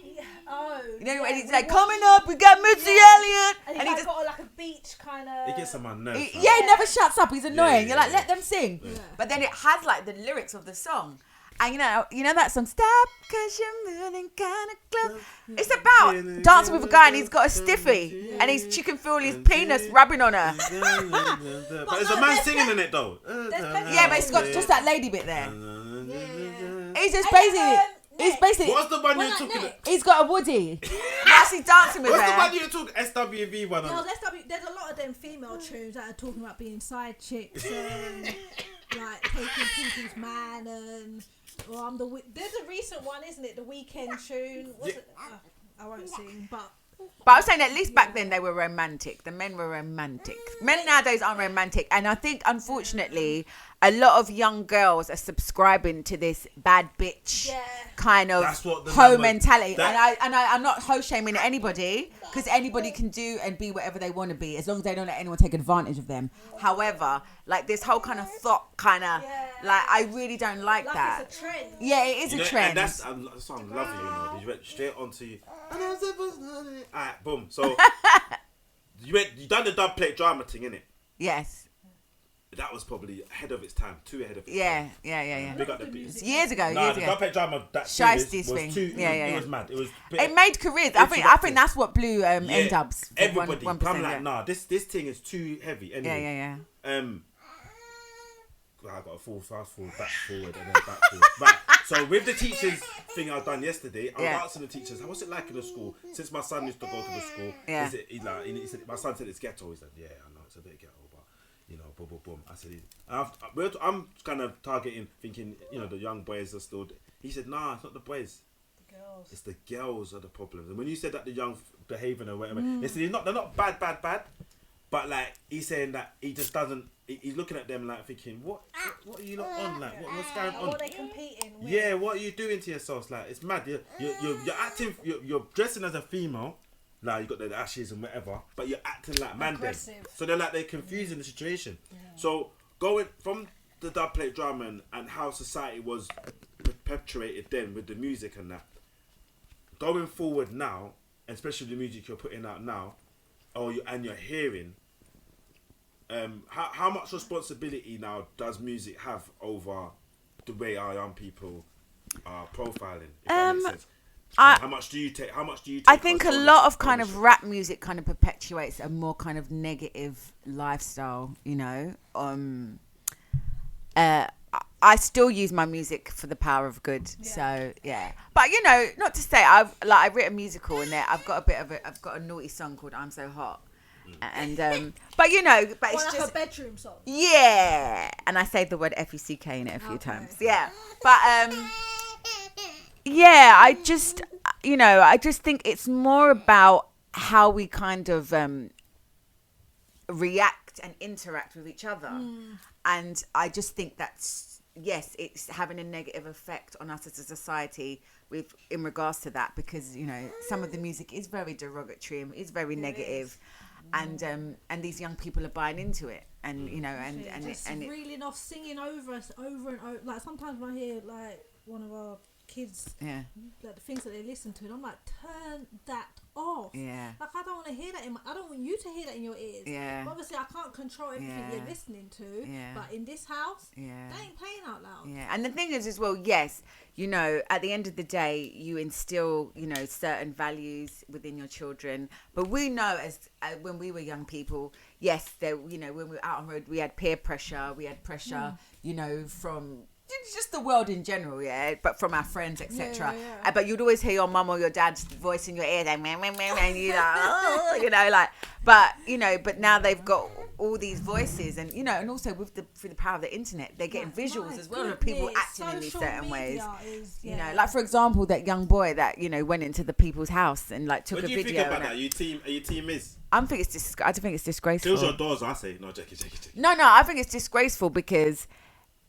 Oh,
you know, and he's like, coming up, we got Missy Elliott.
And he just got like a beach kind of...
He gets on my nerves.
He never shuts up. He's annoying. You're like, let them sing.
Yeah.
But then it has like the lyrics of the song. And you know that song, Stop, cause you're moving kind of close. It's about dancing with a guy and he's got a stiffy. And you can feel his penis rubbing on her.
But there's a man singing in it though.
Yeah, but it's got just that lady bit there. He's just basically...
What's the one you're talking about?
He's got a Woody. Actually dancing with her.
What's the one you're talking? SWV one.
There's a lot of them female tunes that are talking about being side chicks and like taking people's man and... there's a recent one, isn't it? The Weekend tune. What's it? I won't sing, but
I was saying at least back then they were romantic. The men were romantic. Men nowadays aren't romantic, and I think unfortunately a lot of young girls are subscribing to this bad bitch kind of hoe mentality. I'm not hoe shaming anybody because anybody can do and be whatever they want to be as long as they don't let anyone take advantage of them. However, like this whole kind of thought kind of like I really don't like that.
It's a trend.
Yeah, it is a trend.
And that's I'm loving you went straight onto alright, boom. So you done the dub plate drama thing, innit?
Yes.
That was probably ahead of its time, too ahead of its
time.
Yeah. Big up the beats.
Years ago.
The dub plate drama that series was too. It was mad.
It made careers. I think that's what blew N-dubs.
Everybody, I'm like, nah, this thing is too heavy. Anyway. I got a fast forward, back forward, and then back forward. Right. So with the teachers thing I done yesterday, I was asking the teachers, what's it like in the school? Since my son used to go to the school, is it like? He said, my son said it's ghetto. He said, yeah, I know it's a bit ghetto, but you know, boom, boom, boom. I said, I'm kind of targeting, thinking, you know, the young boys are still. He said, nah, it's not the boys.
The girls.
It's the girls are the problems. And when you said that the young behaving or whatever, they said they're not bad. But like he's saying that he just doesn't. He's looking at them like thinking, what are you lot on? Like what's going on?
What are they competing with?
Yeah, what are you doing to yourselves? Like it's mad. You're acting. You're dressing as a female. Like you got the ashes and whatever, but you're acting like man. So they're confusing the situation. Yeah. So going from the dubplate drama and how society was perpetuated then with the music and that, going forward now, especially the music you're putting out now, and you're hearing, how much responsibility now does music have over the way our young people are profiling? If that makes sense. How much do you take?
I think a lot of kind of rap music kind of perpetuates a more kind of negative lifestyle, you know. I still use my music for the power of good. Yeah. So yeah, but you know, not to say I've written a musical in there. I've got a naughty song called "I'm So Hot," and but you know, but it's
like
just
a bedroom song.
Yeah, and I say the word "fuck" in it a few times. Yeah, but yeah, I just think it's more about how we kind of react and interact with each other, and I just think that's. Yes, it's having a negative effect on us as a society in regards to that, because you know some of the music is very derogatory and is very negative, and these young people are buying into it, and you know and
reeling off, singing over us over and over. Like sometimes when I hear like one of our kids, like the things that they listen to, and I'm like, turn that off. Yeah. Like I don't want to hear that I don't want you to hear that in your ears. Yeah. But obviously I can't control everything you're listening to. Yeah. But in this house, they ain't playing out loud. Yeah.
And the thing is as well, yes, you know, at the end of the day, you instill, you know, certain values within your children. But we know as when we were young people, yes, there, you know, when we were out on road, we had peer pressure, you know, from just the world in general, but from our friends, etc. But you'd always hear your mum or your dad's voice in your ear, and you like, oh, you know, like. But you know, but now they've got all these voices, and you know, and also through the power of the internet, they're getting visuals as well of people acting in these certain ways. You know, like for example, that young boy that you know went into the people's house and like took a video. What do you think about that? Are you team is? I don't think it's disgraceful.
Close your doors, I say. No, Jackie.
No, I think it's disgraceful because.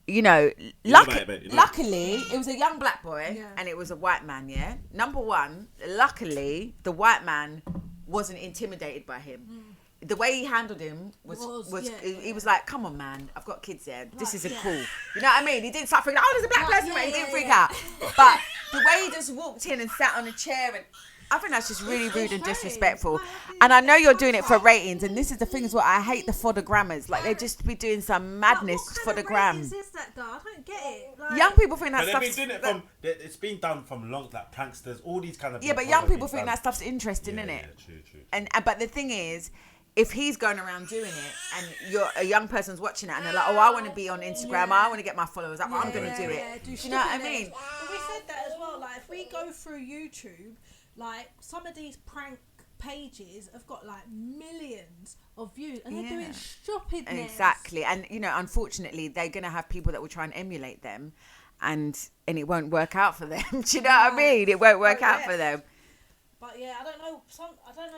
You know, luckily, it was a young black boy and it was a white man, Number one, luckily, the white man wasn't intimidated by him. The way he handled him he was like, come on, man, I've got kids here. This isn't cool. You know what I mean? He didn't start freaking out, there's a black person, he didn't freak out. But the way he just walked in and sat on a chair and I think that's just really rude and disrespectful. And I know you're doing it for ratings, and this is the thing is what I hate the foddergrammers. Like they just be doing some madness for the gram.
What is that though? I don't get it. Like,
young people think that stuff's
it's been done from long, like pranksters, all these kind of.
Yeah, but young people think that stuff's interesting, isn't it?
Yeah, true.
And but the thing is, if he's going around doing it, and you're a young person's watching it, and they're like, oh, I want to be on Instagram, I want to get my followers up, I'm going to do it. Do you know what I mean?
But we said that as well. Like if we go through YouTube. Like some of these prank pages have got like millions of views and they're doing stupidness.
Exactly. And you know, unfortunately they're gonna have people that will try and emulate them and it won't work out for them. Do you know what I mean? It won't work out for them.
But yeah, I don't know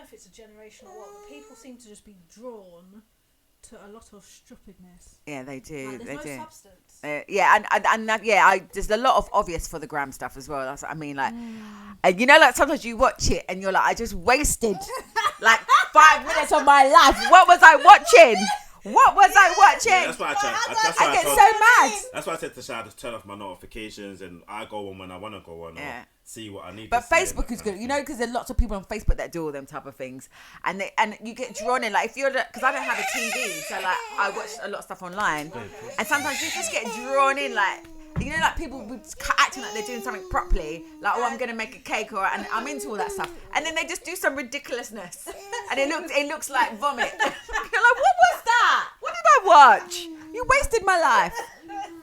if it's a generation or what, but people seem to just be drawn to a lot of stupidness.
Yeah, they do.
Like, there's no substance.
There's a lot of obvious for the gram stuff as well. That's what I mean. Like, and you know, like sometimes you watch it and you're like, I just wasted like 5 minutes of my life. What was I watching? Yeah,
that's why
I get so mad.
That's why I said to Shad, just turn off my notifications and I go on when I want to go on.
Yeah.
See what I need.
But Facebook is good, you know, because there's lots of people on Facebook that do all them type of things, and you get drawn in. Like if you're, because I don't have a TV, so like I watch a lot of stuff online, and sometimes you just get drawn in, like you know, like people acting like they're doing something properly, like oh I'm gonna make a cake, and I'm into all that stuff, and then they just do some ridiculousness, and it looks like vomit. You're like, what was that? What did I watch? You wasted my life.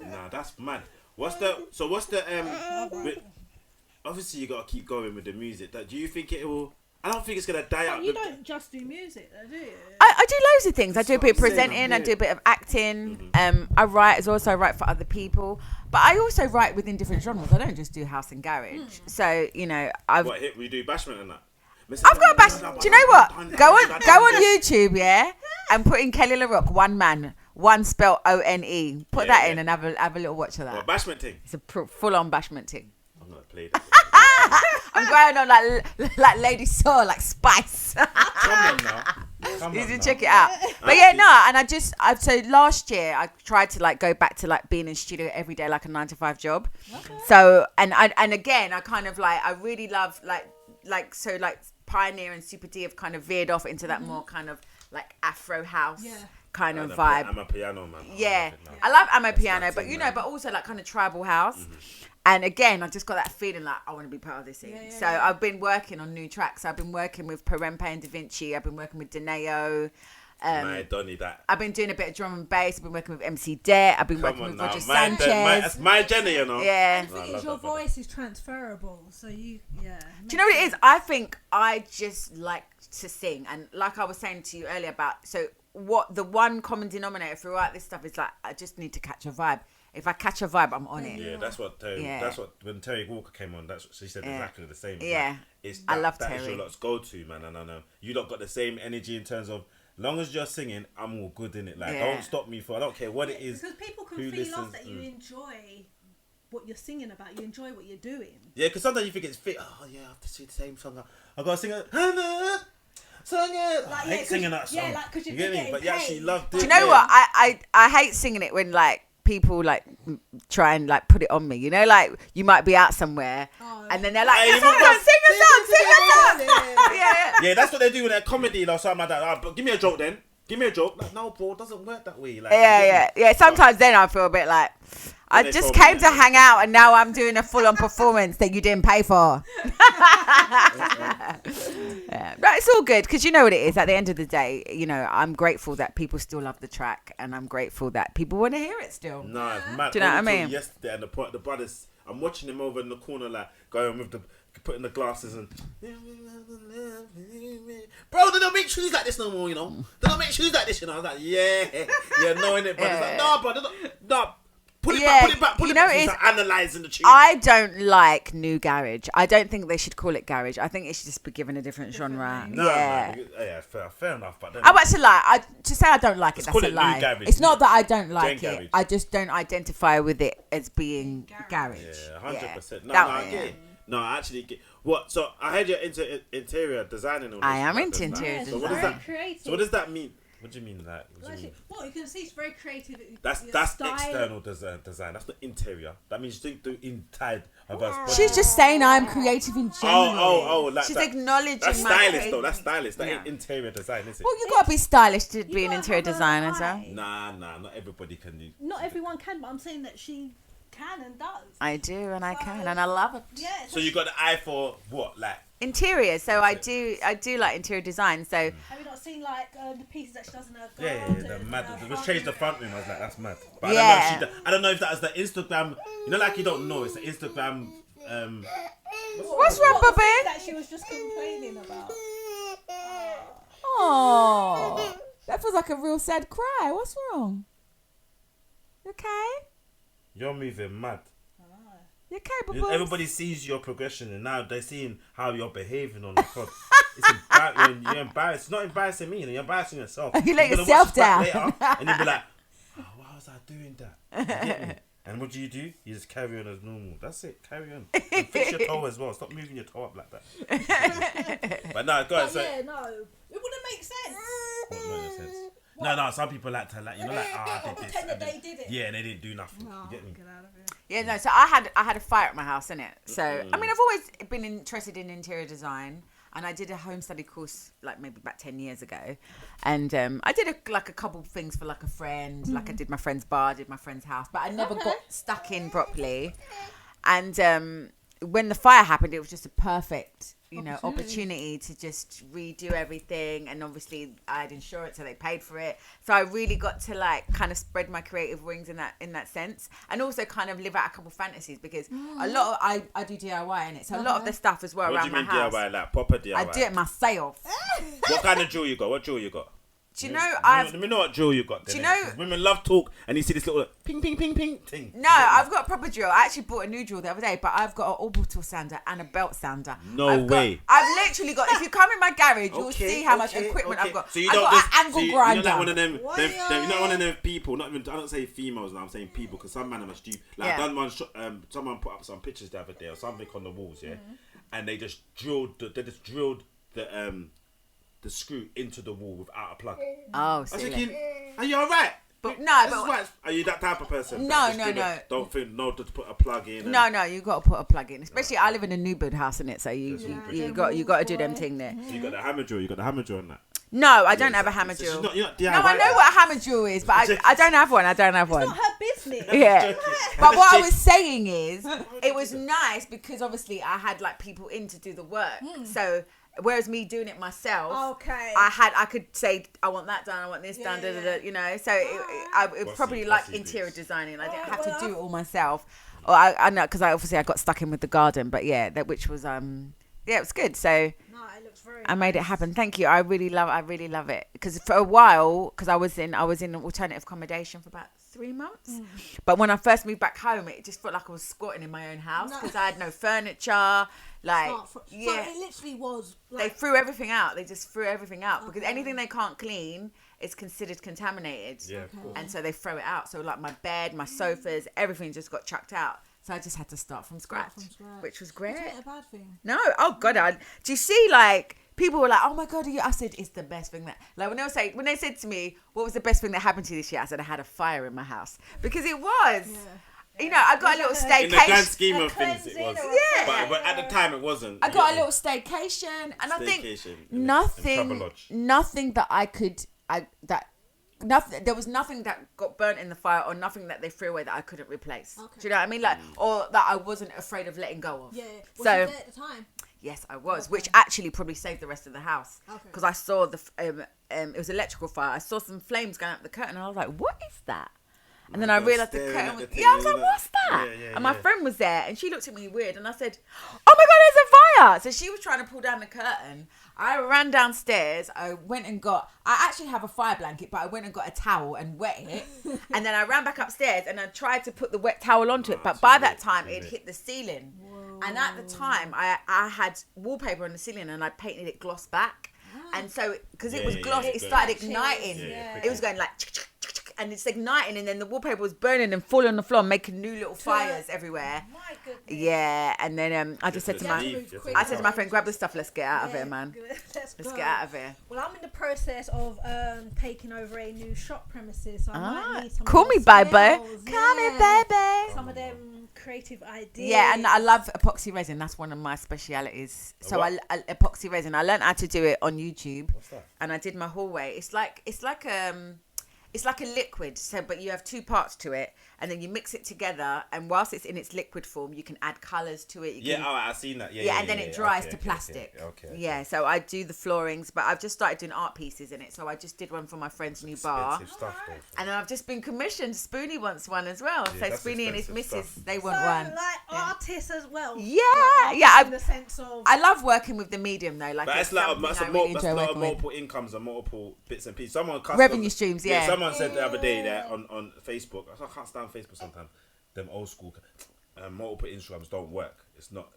Nah, that's mad. What's the obviously you gotta keep going with the music. Do you think it will? I don't think it's gonna die out.
You don't just do music, though, do you?
I do loads of things. I do a bit of presenting. I do a bit of acting. I write as well, so I write for other people. But I also write within different genres. I don't just do house and garage. So, you know,
What hit we do bashment and that?
I've got a bash. Do you know what? Go on YouTube, yeah, and put in Kelele Roc, one man, one spelled ONE. Put that in and have a little watch of that.
What, bashment thing?
It's a full on bashment thing.
I'm gonna play that.
I'm going on like Lady Saw, like Spice.
Come on now.
You should check it out. But yeah, no, and so last year I tried to like go back to like being in studio every day, like a 9-to-5 job. Okay. So and again, I kind of like I really love like Pioneer and Super D have kind of veered off into that more kind of like Afro house kind of vibe.
I'm a piano man.
Yeah, I love Amapiano, but you know, but also like kind of tribal house. And again, I just got that feeling like I want to be part of this scene. So I've been working on new tracks. I've been working with Perempe and Da Vinci. I've been working with Deneo.
Donny, that.
I've been doing a bit of drum and bass. I've been working with MC Det. I've been working with Roger Sanchez.
That's my Jenny, you know.
Yeah.
The thing is, your voice is transferable, so you,
Do you know what it is? I think I just like to sing, and like I was saying to you earlier about, so what the one common denominator throughout this stuff is like, I just need to catch a vibe. If I catch a vibe, I'm on it.
Yeah, that's what when Terry Walker came on, that's what she said exactly the same.
Yeah,
it's
I love
that
Terry.
is your lot's go-to, man, and I know you lot got the same energy in terms of, long as you're singing, I'm all good in it. Like, don't stop me I don't care what it is.
Because people can feel off that you enjoy what you're singing about. You enjoy what you're doing.
Yeah, because sometimes you think it's fit. Oh yeah, I have to sing the same song. I gotta sing it. Sing it.
Like,
I hate singing that song.
Yeah, like because
you get me, but you actually love it.
Do you know what? I hate singing it when like people like try and like put it on me, you know, like you might be out somewhere and then they're like, sing a song.
Yeah, that's what they do in their comedy or something like that. But give me a joke then. Give me a joke. Like, no, bro, it doesn't work that way. Like,
yeah. Sometimes then I feel a bit like I just came to hang out and now I'm doing a full-on performance that you didn't pay for. But it's all good because you know what it is. At the end of the day, you know, I'm grateful that people still love the track and I'm grateful that people want to hear it still.
No, it's mad.
Do you know what I mean?
Yesterday, and the brothers, I'm watching him over in the corner, like going with putting the glasses and. Bro, they don't make shoes like this no more, you know. They don't make shoes like this, you know. I was like, knowing it, but it's like, no, bro, no. Pull it back. He's like analysing the tune.
I don't like new garage. I don't think they should call it garage. I think it should just be given a different genre.
No, fair enough. But
I'm actually lie. To say I don't like it, that's a lie.
Garage,
it's not that I don't like it.
Garage.
I just don't identify with it as being garage.
Yeah, 100%. No, I get it. No, I actually get what. So I heard you're into interior designing. All this,
I am into interior design.
So what does that? Creative.
So what does that mean? What do you mean that?
Well, you can see it's very creative.
That's external design. That's not interior. That means you do inside of us.
She's just saying I'm creative in general.
Oh, like
she's
that.
acknowleding
That's
my
stylist though. That's stylist. That ain't interior design, is it?
Well, you gotta be stylish to be an interior designer, so.
Nah. Not everybody can do.
Not everyone can, but I'm saying that she can and does.
I do, and I can, and I love it.
Yeah.
So you got the eye for what, like?
Interior, so I do like interior design. So
have you not seen like the pieces that she does in her
garden? Yeah, mad. Let's change the front room. I was like, that's mad. But I don't know if that is the Instagram. You know, like you don't know. It's the Instagram.
What's wrong, Bobby?
That she was just complaining about.
Oh, that feels like a real sad cry. What's wrong? You okay?
You're moving mad.
You okay, Bubbles?
Everybody sees your progression, and now they're seeing how you're behaving on the pod. It's embarrassing. You're embarrassed. It's not embarrassing me. You're embarrassing yourself.
You let yourself down.
Later, and you'll be like, oh, why was I doing that? You get me? And what do? You just carry on as normal. That's it. Carry on. And fix your toe as well. Stop moving your toe up like that. But no, go ahead.
Yeah, no. It wouldn't make sense.
What makes sense? No. Some people like to you know, like I did this.
Pretend that they did it.
Yeah, and they didn't do nothing.
No,
you get me?
get out of it.
Yeah, no. So I had a fire at my house, innit? So I mean, I've always been interested in interior design, and I did a home study course like maybe about 10 years ago, and I did a couple of things for like a friend, like I did my friend's bar, did my friend's house, but I never got stuck in properly. And when the fire happened, it was just a perfect opportunity to just redo everything. And obviously I had insurance, so they paid for it, so I really got to like kind of spread my creative wings in that sense, and also kind of live out a couple of fantasies, because a lot of I do DIY in it, so a lot of the stuff as well around my house.
What do you mean DIY? Like proper DIY?
I do it myself.
What kind of jewel you got? What jewel you got?
Do you know
Let me know what drill you got there.
Do you know...
Women love talk and you see this little ping, ping, ping, ping thing.
No, I've got a proper drill. I actually bought a new drill the other day, but I've got an orbital sander and a belt sander.
No way.
I've literally got... If you come in my garage, you'll see how much equipment I've got.
So you
I've
don't
got an angle grinder.
You're not one of them... You're not one of them people. Not even... I don't say females now. I'm saying people because some men are stupid. Like, I done one... someone put up some pictures the other day or something on the walls, yeah? And they just drilled the screw into the wall without a plug.
Oh,
I was thinking, are you alright?
But
are you that type of person?
No.
Don't think to put a plug in.
No, you got to put a plug in. Especially I live in a new build house, innit? So you got to do them thing there.
So you got the hammer drill. You got the hammer drill on that.
No, I don't have a hammer drill.
No,
I know what a hammer drill is, but I don't have one. It's
not her business.
Yeah. But what I was saying is, it was nice because obviously I had like people in to do the work. So whereas me doing it myself, I could say I want that done, I want this done, you know. So it probably like interior designing. I didn't have to do it all myself. Or I know because I got stuck in with the garden, but which was it was good. So
it looks very
I made it happen. Thank you. I really love it because for a while, because I was in alternative accommodation for about 3 months. But when I first moved back home, it just felt like I was squatting in my own house because I had no furniture. So
it literally was.
They threw everything out. They just threw everything out because anything they can't clean is considered contaminated.
Yeah, of course.
And so they throw it out. So like my bed, my sofas, everything just got chucked out. So I just had to start from scratch. Which was great.
It's not a bad thing.
No, oh God, do you see like people were like, oh my God, I said it's the best thing that like when they said to me, what was the best thing that happened to you this year? I said I had a fire in my house because it was. Yeah. You know, I got a little staycation.
In the grand scheme of things, it was.
Yeah.
But at the time, it wasn't.
I got a little staycation, and I think nothing that I could, nothing. There was nothing that got burnt in the fire, or nothing that they threw away that I couldn't replace. Okay. Do you know what I mean? Like, or that I wasn't afraid of letting go of.
Yeah. Was
so,
you there at the time?
Yes, I was, which actually probably saved the rest of the house. Because I saw it was electrical fire. I saw some flames going up the curtain, and I was like, "What is that?" And then I realised the curtain was... I was like, what's that? And my friend was there and she looked at me weird and I said, oh my God, there's a fire. So she was trying to pull down the curtain. I ran downstairs. I actually have a fire blanket, but I went and got a towel and wet it. And then I ran back upstairs and I tried to put the wet towel onto it. But by that time, it hit the ceiling. Whoa. And at the time, I had wallpaper on the ceiling and I painted it gloss back. And so, because it was gloss, it started igniting. It was going like... And it's igniting, and then the wallpaper was burning and falling on the floor, making new little fires everywhere. My goodness. Yeah, and then I just said to my friend, grab the stuff, let's get out of here, man. Let's get out of here.
Well, I'm in the process of taking over a new shop premises, so I might need some.
Call me, baby. Call me, baby.
Some of them creative ideas.
Yeah, and I love epoxy resin. That's one of my specialities. So I epoxy resin. I learned how to do it on YouTube.
What's that?
And I did my hallway. It's like a liquid, but you have two parts to it, and then you mix it together. And whilst it's in its liquid form, you can add colours to it. I've seen that. And then it dries to plastic. Okay. Yeah, so I do the floorings, but I've just started doing art pieces in it. So I just did one for my friend's new bar, and then I've just been commissioned. Spoonie wants one as well. So Spoonie and his missus, they want one.
Like artists as well.
Yeah.
In the sense of,
I love working with the medium though. Like,
but it's like that's a lot of multiple incomes and multiple bits and pieces.
Revenue streams. Yeah.
Someone said the other day that on Facebook, I can't stand Facebook sometimes. Them old school multiple incomes don't work. That's not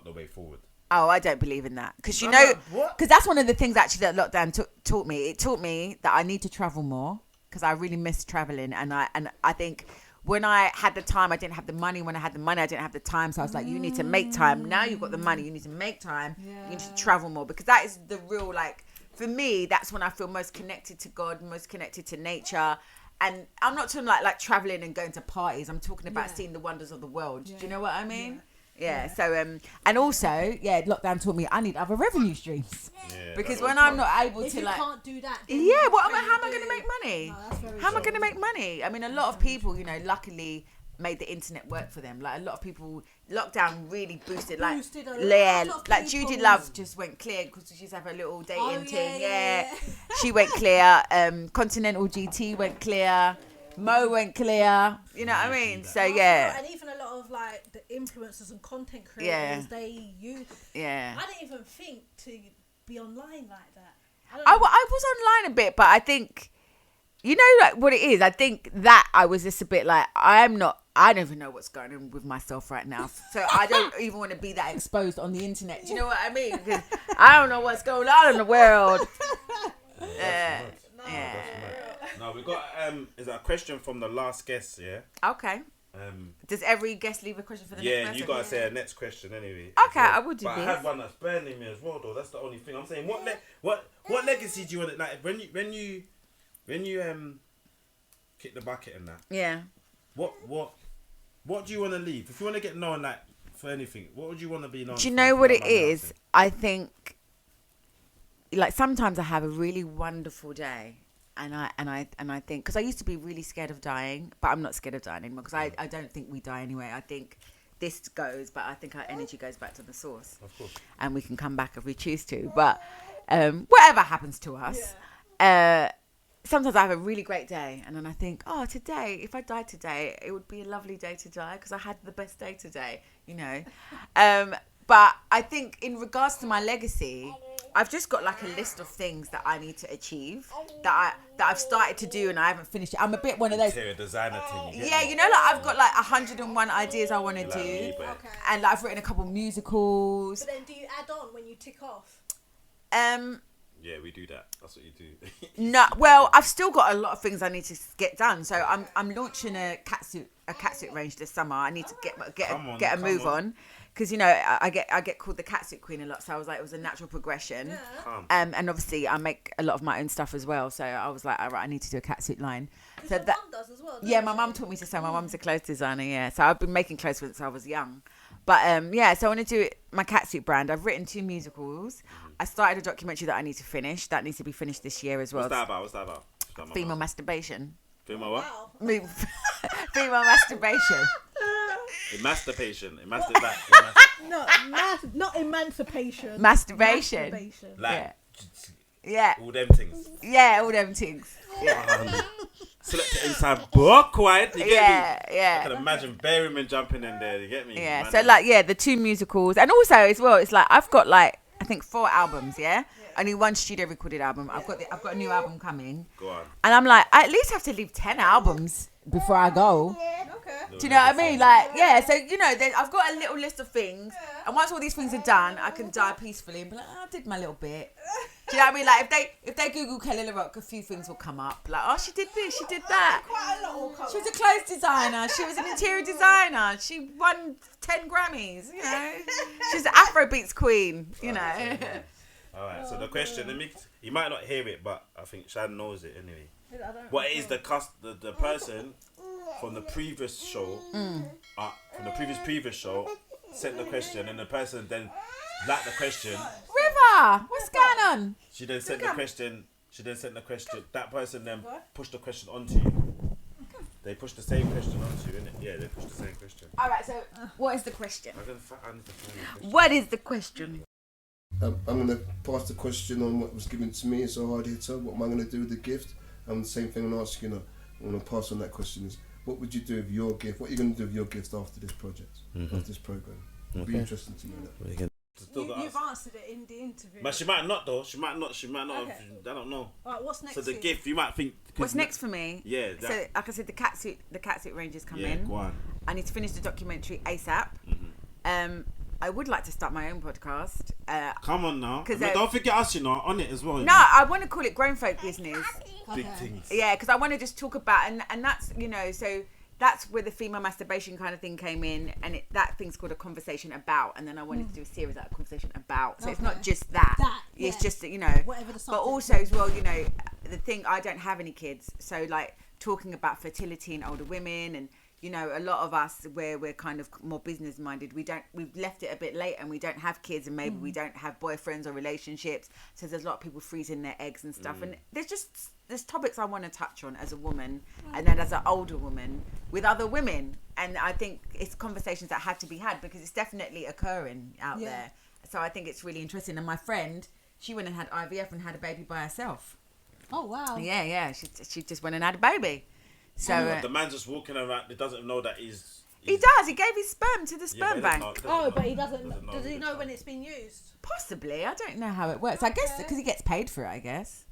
the way forward.
Oh, I don't believe in that because because that's one of the things actually that lockdown taught me. It taught me that I need to travel more because I really miss traveling, and I think when I had the time, I didn't have the money. When I had the money, I didn't have the time. So I was like, you need to make time. Now you've got the money, you need to make time. You need to travel more because that is the real for me, that's when I feel most connected to God, most connected to nature. And I'm not talking like traveling and going to parties. I'm talking about seeing the wonders of the world. Do you know what I mean? Yeah. So, and also, lockdown taught me I need other revenue streams. Because when I'm not able
if
to
you can't do that.
How am I going to make money? How am I going to make money? I mean, a lot of people, luckily made the internet work for them. Like a lot of people, lockdown really boosted like Judy Love just went clear because she's have a little dating thing. She went clear. Continental GT went clear. Mo went clear. You know what I mean? So
and even a lot of like the influencers and content creators, they use. I didn't even think to be online like that.
I was online a bit, but I think, you know, like what it is. I think that I was just a bit like, I don't even know what's going on with myself right now. So I don't even want to be that exposed on the internet. Do you know what I mean? Because I don't know what's going on in the world.
Yeah. No, we got is that a question from the last guest? Yeah.
Okay. Does every guest leave a question for the next person?
Yeah, you gotta say a next question anyway.
Okay, I will do
but
this.
I had one that's burning me as well, though. That's the only thing I'm saying. What legacy do you want? Like when you kick the bucket and that.
Yeah.
What do you want to leave? If you want to get known like for anything, what would you want to be known?
Do you know what it is? I think, like, sometimes I have a really wonderful day. And I think, because I used to be really scared of dying, but I'm not scared of dying anymore, because I don't think we die anyway. I think this goes, but I think our energy goes back to the source.
Of course.
And we can come back if we choose to. But whatever happens to us, sometimes I have a really great day. And then I think, oh, today, if I died today, it would be a lovely day to die, because I had the best day today, you know. But I think in regards to my legacy, I've just got like a list of things that I need to achieve that I've started to do and I haven't finished it. I'm a bit one of those
interior designer thing.
Yeah, you know, like I've got like 101 ideas I want to do, and like, I've written a couple musicals.
But then, do you add on when you tick off?
Yeah, we do that. That's what you do.
No, well, I've still got a lot of things I need to get done. So I'm launching a catsuit range this summer. I need to get a move on. Because, you know, I get called the catsuit queen a lot, so I was like, it was a natural progression. And obviously I make a lot of my own stuff as well, so I was like, all right, I need to do a catsuit line. So
your mum does as well.
Yeah, my mum taught me to sew. My mum's a clothes designer, yeah. So I've been making clothes since I was young. But yeah, so I want to do my catsuit brand. I've written 2 musicals. I started a documentary that I need to finish. That needs to be finished this year as well.
What's that about?
Female masturbation.
Female what?
Wow.
Female masturbation.
Emancipation.
Not emancipation.
Masturbation.
Like,
yeah.
All them things.
Yeah, all them things. Yeah.
Select it inside book, quiet. You get me?
Yeah.
I can imagine Berryman jumping in there. You get me?
Yeah.
Man,
so like, yeah, the 2 musicals, and also as well, it's like I've got like I think 4 albums. Yeah. Only 1 studio recorded album. I've got a new album coming.
Go on.
And I'm like, I at least have to leave 10 albums before I go.
Okay.
Do you know what I mean? Like, yeah. So you know, I've got a little list of things, and once all these things are done, I can die peacefully and be like, oh, I did my little bit. Do you know what I mean? Like, if they Google Kelele Roc, a few things will come up. Like, oh, she did this, she did that.
Quite a lot will come.
She was a clothes designer. She was an interior designer. She won 10 Grammys. You know, she's the Afrobeats queen. You know.
All right. So the question, you might not hear it, but I think Shan knows it anyway. What is the person from the previous show, from the previous show, sent the question, and the person then liked the question.
River, what's going on?
She then sent the question. That person then pushed the question onto you. They pushed the same question onto you, innit? Yeah, they pushed the same question.
All right. So, what is the question?
I need to find the question.
What is the question?
I'm going to pass the question on what was given to me. It's a hard hitter. What am I going to do with the gift? And the same thing I'm asking her. I'm going to pass on that question is, what would you do with your gift? What are you going to do with your gift after this project, after this program? It'd be interesting to know that.
You've answered it in the interview.
But she might not though. She might not.
Okay.
I don't know.
Alright, what's next?
So the
for you?
gift, you might think.
What's next for me?
Yeah.
So, like I said, the catsuit range is coming.
Yeah, go on.
I need to finish the documentary ASAP. I would like to start my own podcast.
Come on now. Don't forget us, you know, on it as well.
No, I want to call it Grown Folk Business.
Big things.
Yeah, because I want to just talk about, and that's, you know, so that's where the female masturbation kind of thing came in, and that thing's called a conversation about, and then I wanted to do a series like a conversation about. So it's not just that. It's just, you know,
whatever the subject.
But also as well, you know, the thing, I don't have any kids, so like talking about fertility in older women, and you know, a lot of us where we're kind of more business minded, we've left it a bit late and we don't have kids, and maybe we don't have boyfriends or relationships. So there's a lot of people freezing their eggs and stuff. And there's topics I want to touch on as a woman, and then as an older woman with other women. And I think it's conversations that have to be had, because it's definitely occurring out there. So I think it's really interesting. And my friend, she went and had IVF and had a baby by herself.
Oh wow.
Yeah. She just went and had a baby. So
the man's just walking around. He doesn't know that
He does. He gave his sperm to the sperm bank.
But he doesn't. Does he know when it's been used?
Possibly. I don't know how it works. I guess because he gets paid for it. I guess.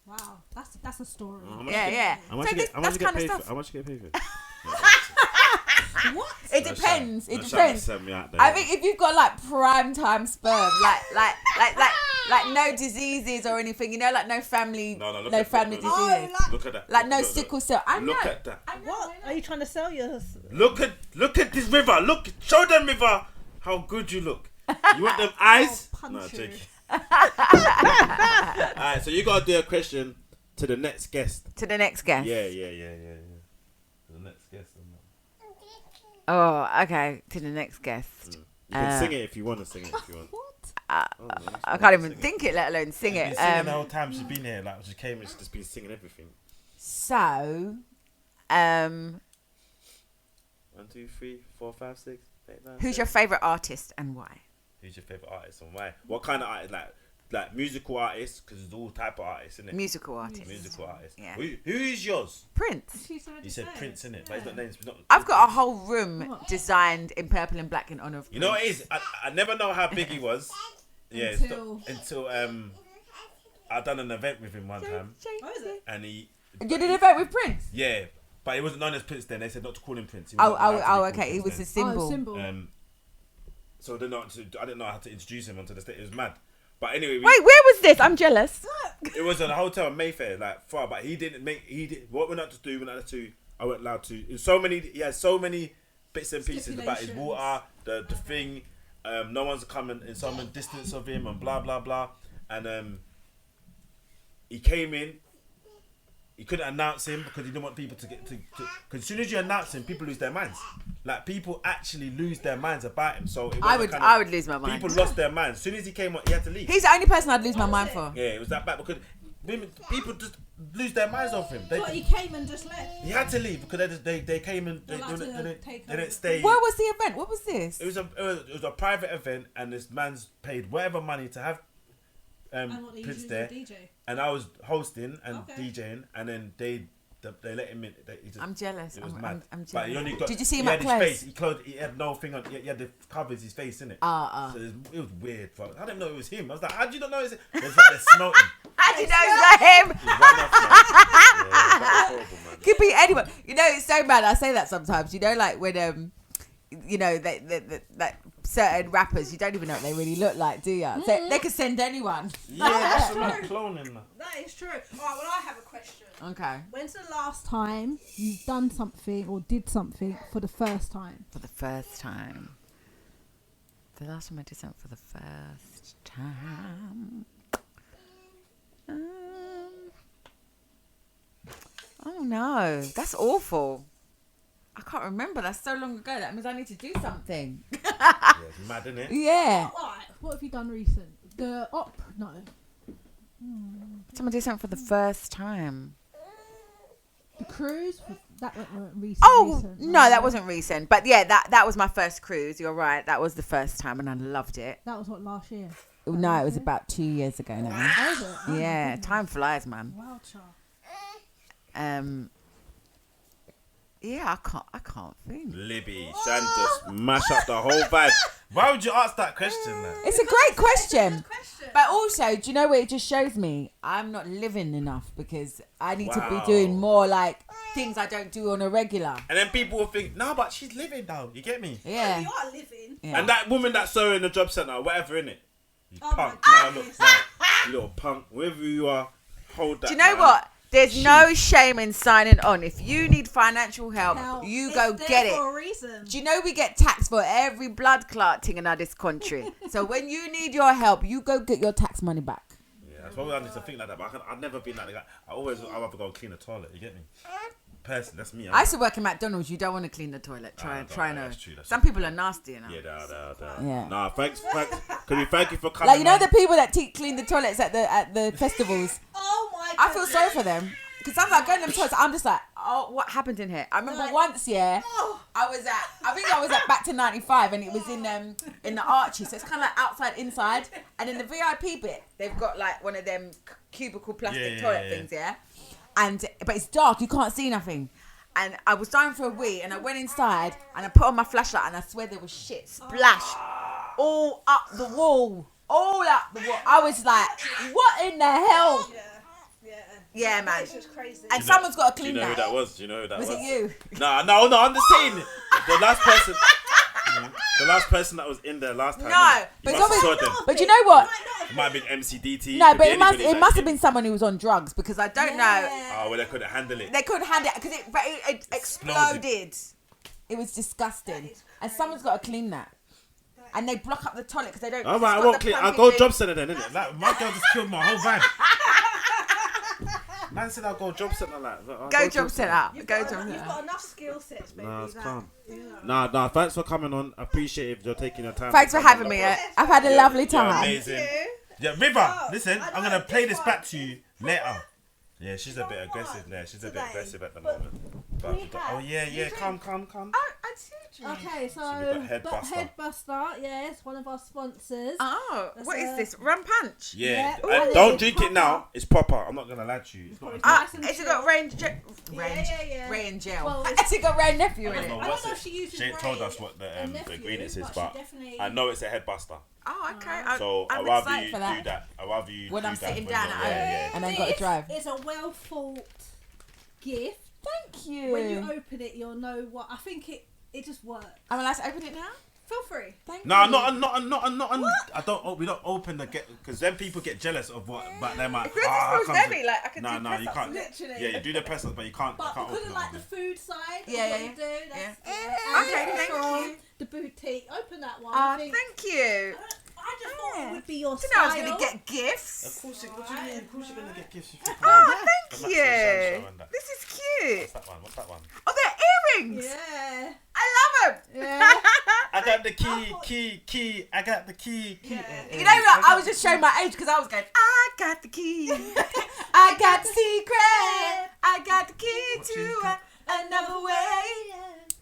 Wow, that's a story.
Yeah.
How much you get paid for? How much you get paid for?
What?
It depends. It depends. I think if you've got like prime time sperm, like no diseases or anything, you know, like no family diseases.
Look at that.
Like no sickle cell. I know.
Look at that.
What? Are you trying to sell yours?
Look at this river. Show them river how good you look. You want them eyes? No, take it. Alright, so you gotta do a question to the next guest.
To the next guest.
Yeah. The next guest.
Oh, okay. To the next guest.
You can sing it if you want to sing it. If you want.
I can't even think it, let alone sing it.
She's singing the whole time she's been here. Like she came and she's just been singing everything.
So,
1, 2, 3, 4, 5, 6, 8, 9.
Who's your favourite artist and why?
Who's your favourite artist and why? What kind of artist? Like musical artists, because there's all type of artists, isn't it?
Musical artists.
Musical artists.
Yeah.
Who is yours?
Prince.
You said Prince, innit? But he's not named.
I've got a whole room designed in purple and black in honour of Prince.
You know what it is? I never know how big he was. Yeah, until I done an event with him one time.
What is it?
And he.
You did an event with Prince?
Yeah, but he wasn't known as Prince then. They said not to call him Prince.
Okay. He was a symbol.
So I didn't know how to introduce him onto the stage. It was mad. But anyway,
wait, where was this? I'm jealous.
It was at a hotel in Mayfair, like far. But what we're not to do. I wasn't allowed to. He had so many bits and pieces about his water, the thing. No one's coming in some distance of him and blah blah blah. And he came in. He couldn't announce him because he didn't want people to get to. Because as soon as you announce him, people lose their minds. Like people actually lose their minds about him. So I
would lose my mind.
People lost their minds. As soon as he came on, he had to leave.
He's the only person I'd lose my mind for.
Yeah, it was that bad because people just lose their minds off him.
But he came and just left.
He had to leave because they came and they didn't stay.
Where was the event? What was this?
It was a private event, and this man's paid whatever money to have Prince there. DJ? And I was hosting and DJing, and then they let him in.
I'm jealous.
It was
mad. I'm jealous.
But he only got.
Did you see him
he
up
had his
close?
face. He had no thing on. He had the covers his face in it. So it was weird. I didn't know it was him. I was like, how do you not know it's him? It was like they smelled him.
How do you know it's not him?
That was horrible, man.
Could be anyone. You know, it's so bad. I say that sometimes. You know, like when you know that certain rappers, you don't even know what they really look like, do you? So they could send anyone.
Yeah, that's like cloning.
That is true. Alright, well, I have a question.
Okay.
When's the last time you've done something or did something for the first time?
For the first time. The last time I did something for the first time. Oh no, that's awful. I can't remember. That's so long ago. That means I need to do something.
Yeah, it's mad, isn't it?
Yeah.
Alright, what have you done recent? The op? No.
Someone did something for the first time.
The cruise? That went recent.
Recent. No, that wasn't recent. But yeah, that was my first cruise. You're right. That was the first time and I loved it.
That was what, last year?
No, it was about 2 years ago now.
Was it? Oh,
yeah, time flies, man.
Wow, child.
Yeah, I can't think.
Libby, Shan just mash up the whole vibe. Why would you ask that question, man?
It's a great question. But also, do you know what it just shows me? I'm not living enough because I need to be doing more like things I don't do on a regular.
And then people will think, no, but she's living now. You get me?
Yeah.
You are living.
Yeah.
And that woman that's sewing in the job centre, whatever, innit? You punk. No, look, you little punk. Wherever you are, hold that.
Do you know what? There's no shame in signing on. If you need financial help, you go get it.
For a reason.
Do you know we get taxed for every blood clot thing in this country? So when you need your help, you go get your tax money back.
Yeah, that's why I need to think like that. But I've never been like that. I'd rather go and clean the toilet. You get me? Personally, that's me.
I used to work in McDonald's. You don't want to clean the toilet. Try no.
That's true,
Some people are nasty, you know.
Yeah, Nah, thanks. Can we thank you for coming?
Like, you know the people that clean the toilets at the festivals.
Oh my God.
I feel sorry for them. Because sometimes I go in them toilets, I'm just like, oh, what happened in here? I remember once, I think I was at Back to 95 and it was in the Archie. So it's kind of like outside, inside. And in the VIP bit, they've got like one of them cubicle plastic toilet things, but it's dark, you can't see nothing. and I was dying for a wee, and I went inside and I put on my flashlight, and I swear there was shit splashed all up the wall. I was like, what in the hell? Yeah, man.
It's just crazy.
And someone's got to
Do you
clean
know who
that.
that was? Do you know who that was?
Was it you?
No, I'm just saying. The last person. The last person that was in there last time.
No,
but
but
must have saw them.
But you know what?
It might have been MCDT.
No, but it must have been someone who was on drugs, because I don't know.
Oh, well, they couldn't handle it.
They couldn't handle it because it exploded. It was disgusting. And someone's got to clean that. And they block up the toilet because they don't.
All right, I won't clean. I'll go job centre then, innit? Like, my girl just killed my whole vibe. Man said I'll go job centre like.
Go job centre.
You've got enough skill sets, baby.
Nah, it's calm. Nah, thanks for coming on. I appreciate if you're taking your time.
Thanks for having me. I've had a lovely time.
Amazing. Yeah, River, listen, I'm going to play this back to you later. Yeah, she's a bit aggressive there. She's a bit aggressive at the moment. But yeah, come.
I do.
Okay, so Headbuster, yes, one of our sponsors.
Oh, what is this? Rum punch?
Yeah.
Yeah.
Don't drink it now. It's proper. I'm not going to lie to you. It's not.
Has it got rain and gel?
Well,
Has it got rain nephew in it?
I don't know if she uses
She ain't told us what the ingredients is, but I know it's a Headbuster.
Oh, okay.
So I'd rather you do that. I'd rather you
when
do
I'm
that
sitting down at home
yeah.
and I got to drive.
It's a well thought gift.
Thank you.
When you open it, you'll know what. I think it just works.
Am I allowed to open it now?
Feel free.
Thank you.
No, not. I don't. We don't open the because then people get jealous of what. But they might.
It feels heavy. Like I can do
No, you can't.
Literally.
Yeah, you do the press ups, but you can't.
But
you can't
because
open
of like the food side,
Yeah.
Okay,
thank you.
The boutique, open that one.
Oh,
I
thank you.
just thought it would be your
I
style.
didn't know I was going to get gifts.
Of course, what do you mean? Of course you're gonna get gifts.
Oh, thank you. This is cute.
What's that one?
Oh, they're earrings.
Yeah.
I love them.
Yeah.
I got the key. I got the key.
Yeah.
You know what? I was just showing my age because I was going, I got the key. I got the secret. I got the key to another way.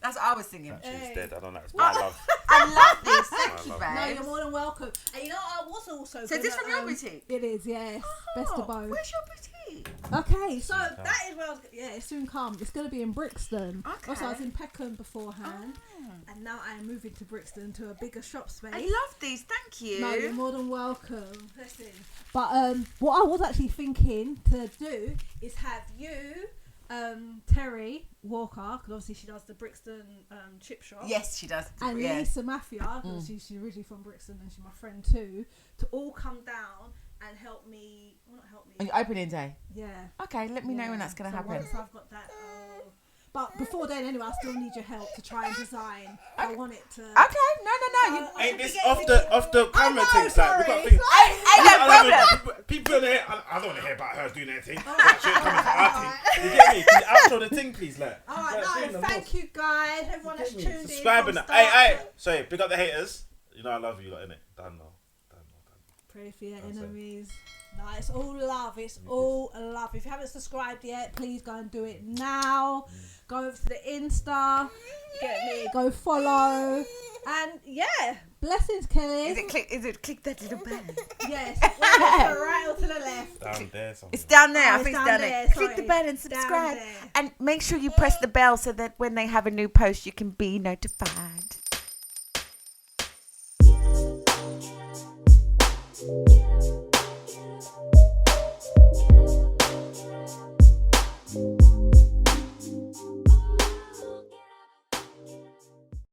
That's what I was singing.
She's dead. I don't know. It's my love.
I love this. Thank you, babe.
No, you're more than welcome. And you know, I was also.
So is this from your boutique?
It is, yes. Best of both.
Where's your boutique?
Okay, so that is where I was. Yeah, it soon come. It's going to be in Brixton.
Okay.
Also, I was in Peckham beforehand, and now I am moving to Brixton to a bigger shop space.
I love these. Thank you.
No, you're more than welcome. Listen, but what I was actually thinking to do is have you, Terry Walker, because obviously she does the Brixton chip shop.
Yes, she does.
And Lisa Mafia, because she's originally from Brixton and she's my friend too, to all come down and help me. Well, not help me.
On your opening day?
Yeah.
Okay, let me know when that's going to happen.
Once I've got that. But before then, anyway, I still need your help to try and design. I want it to.
Okay, no.
Ain't this off the camera things like we got things.
Ain't no problem.
People in here, I don't want to hear about her doing anything. That shit coming to our thing. You get me? Can you outro the thing, please, like?
Alright, no, thank you guys. Everyone that's tuned in.
Subscribing. Hey, sorry, pick up the haters. You know I love you, lot, innit? Done now.
Pray for your enemies. No, it's all love. It's all love. If you haven't subscribed yet, please go and do it now. Go over to the Insta. Get me. Go follow. And yeah, blessings, Kelly.
Is it click that little bell?
Yes. To the right or to the left?
Down there somewhere.
It's down there.
Oh,
I think
it's
it's
down
down
there,
there. Click
sorry.
the bell and subscribe.
Down there.
And make sure you press the bell so that when they have a new post, you can be notified.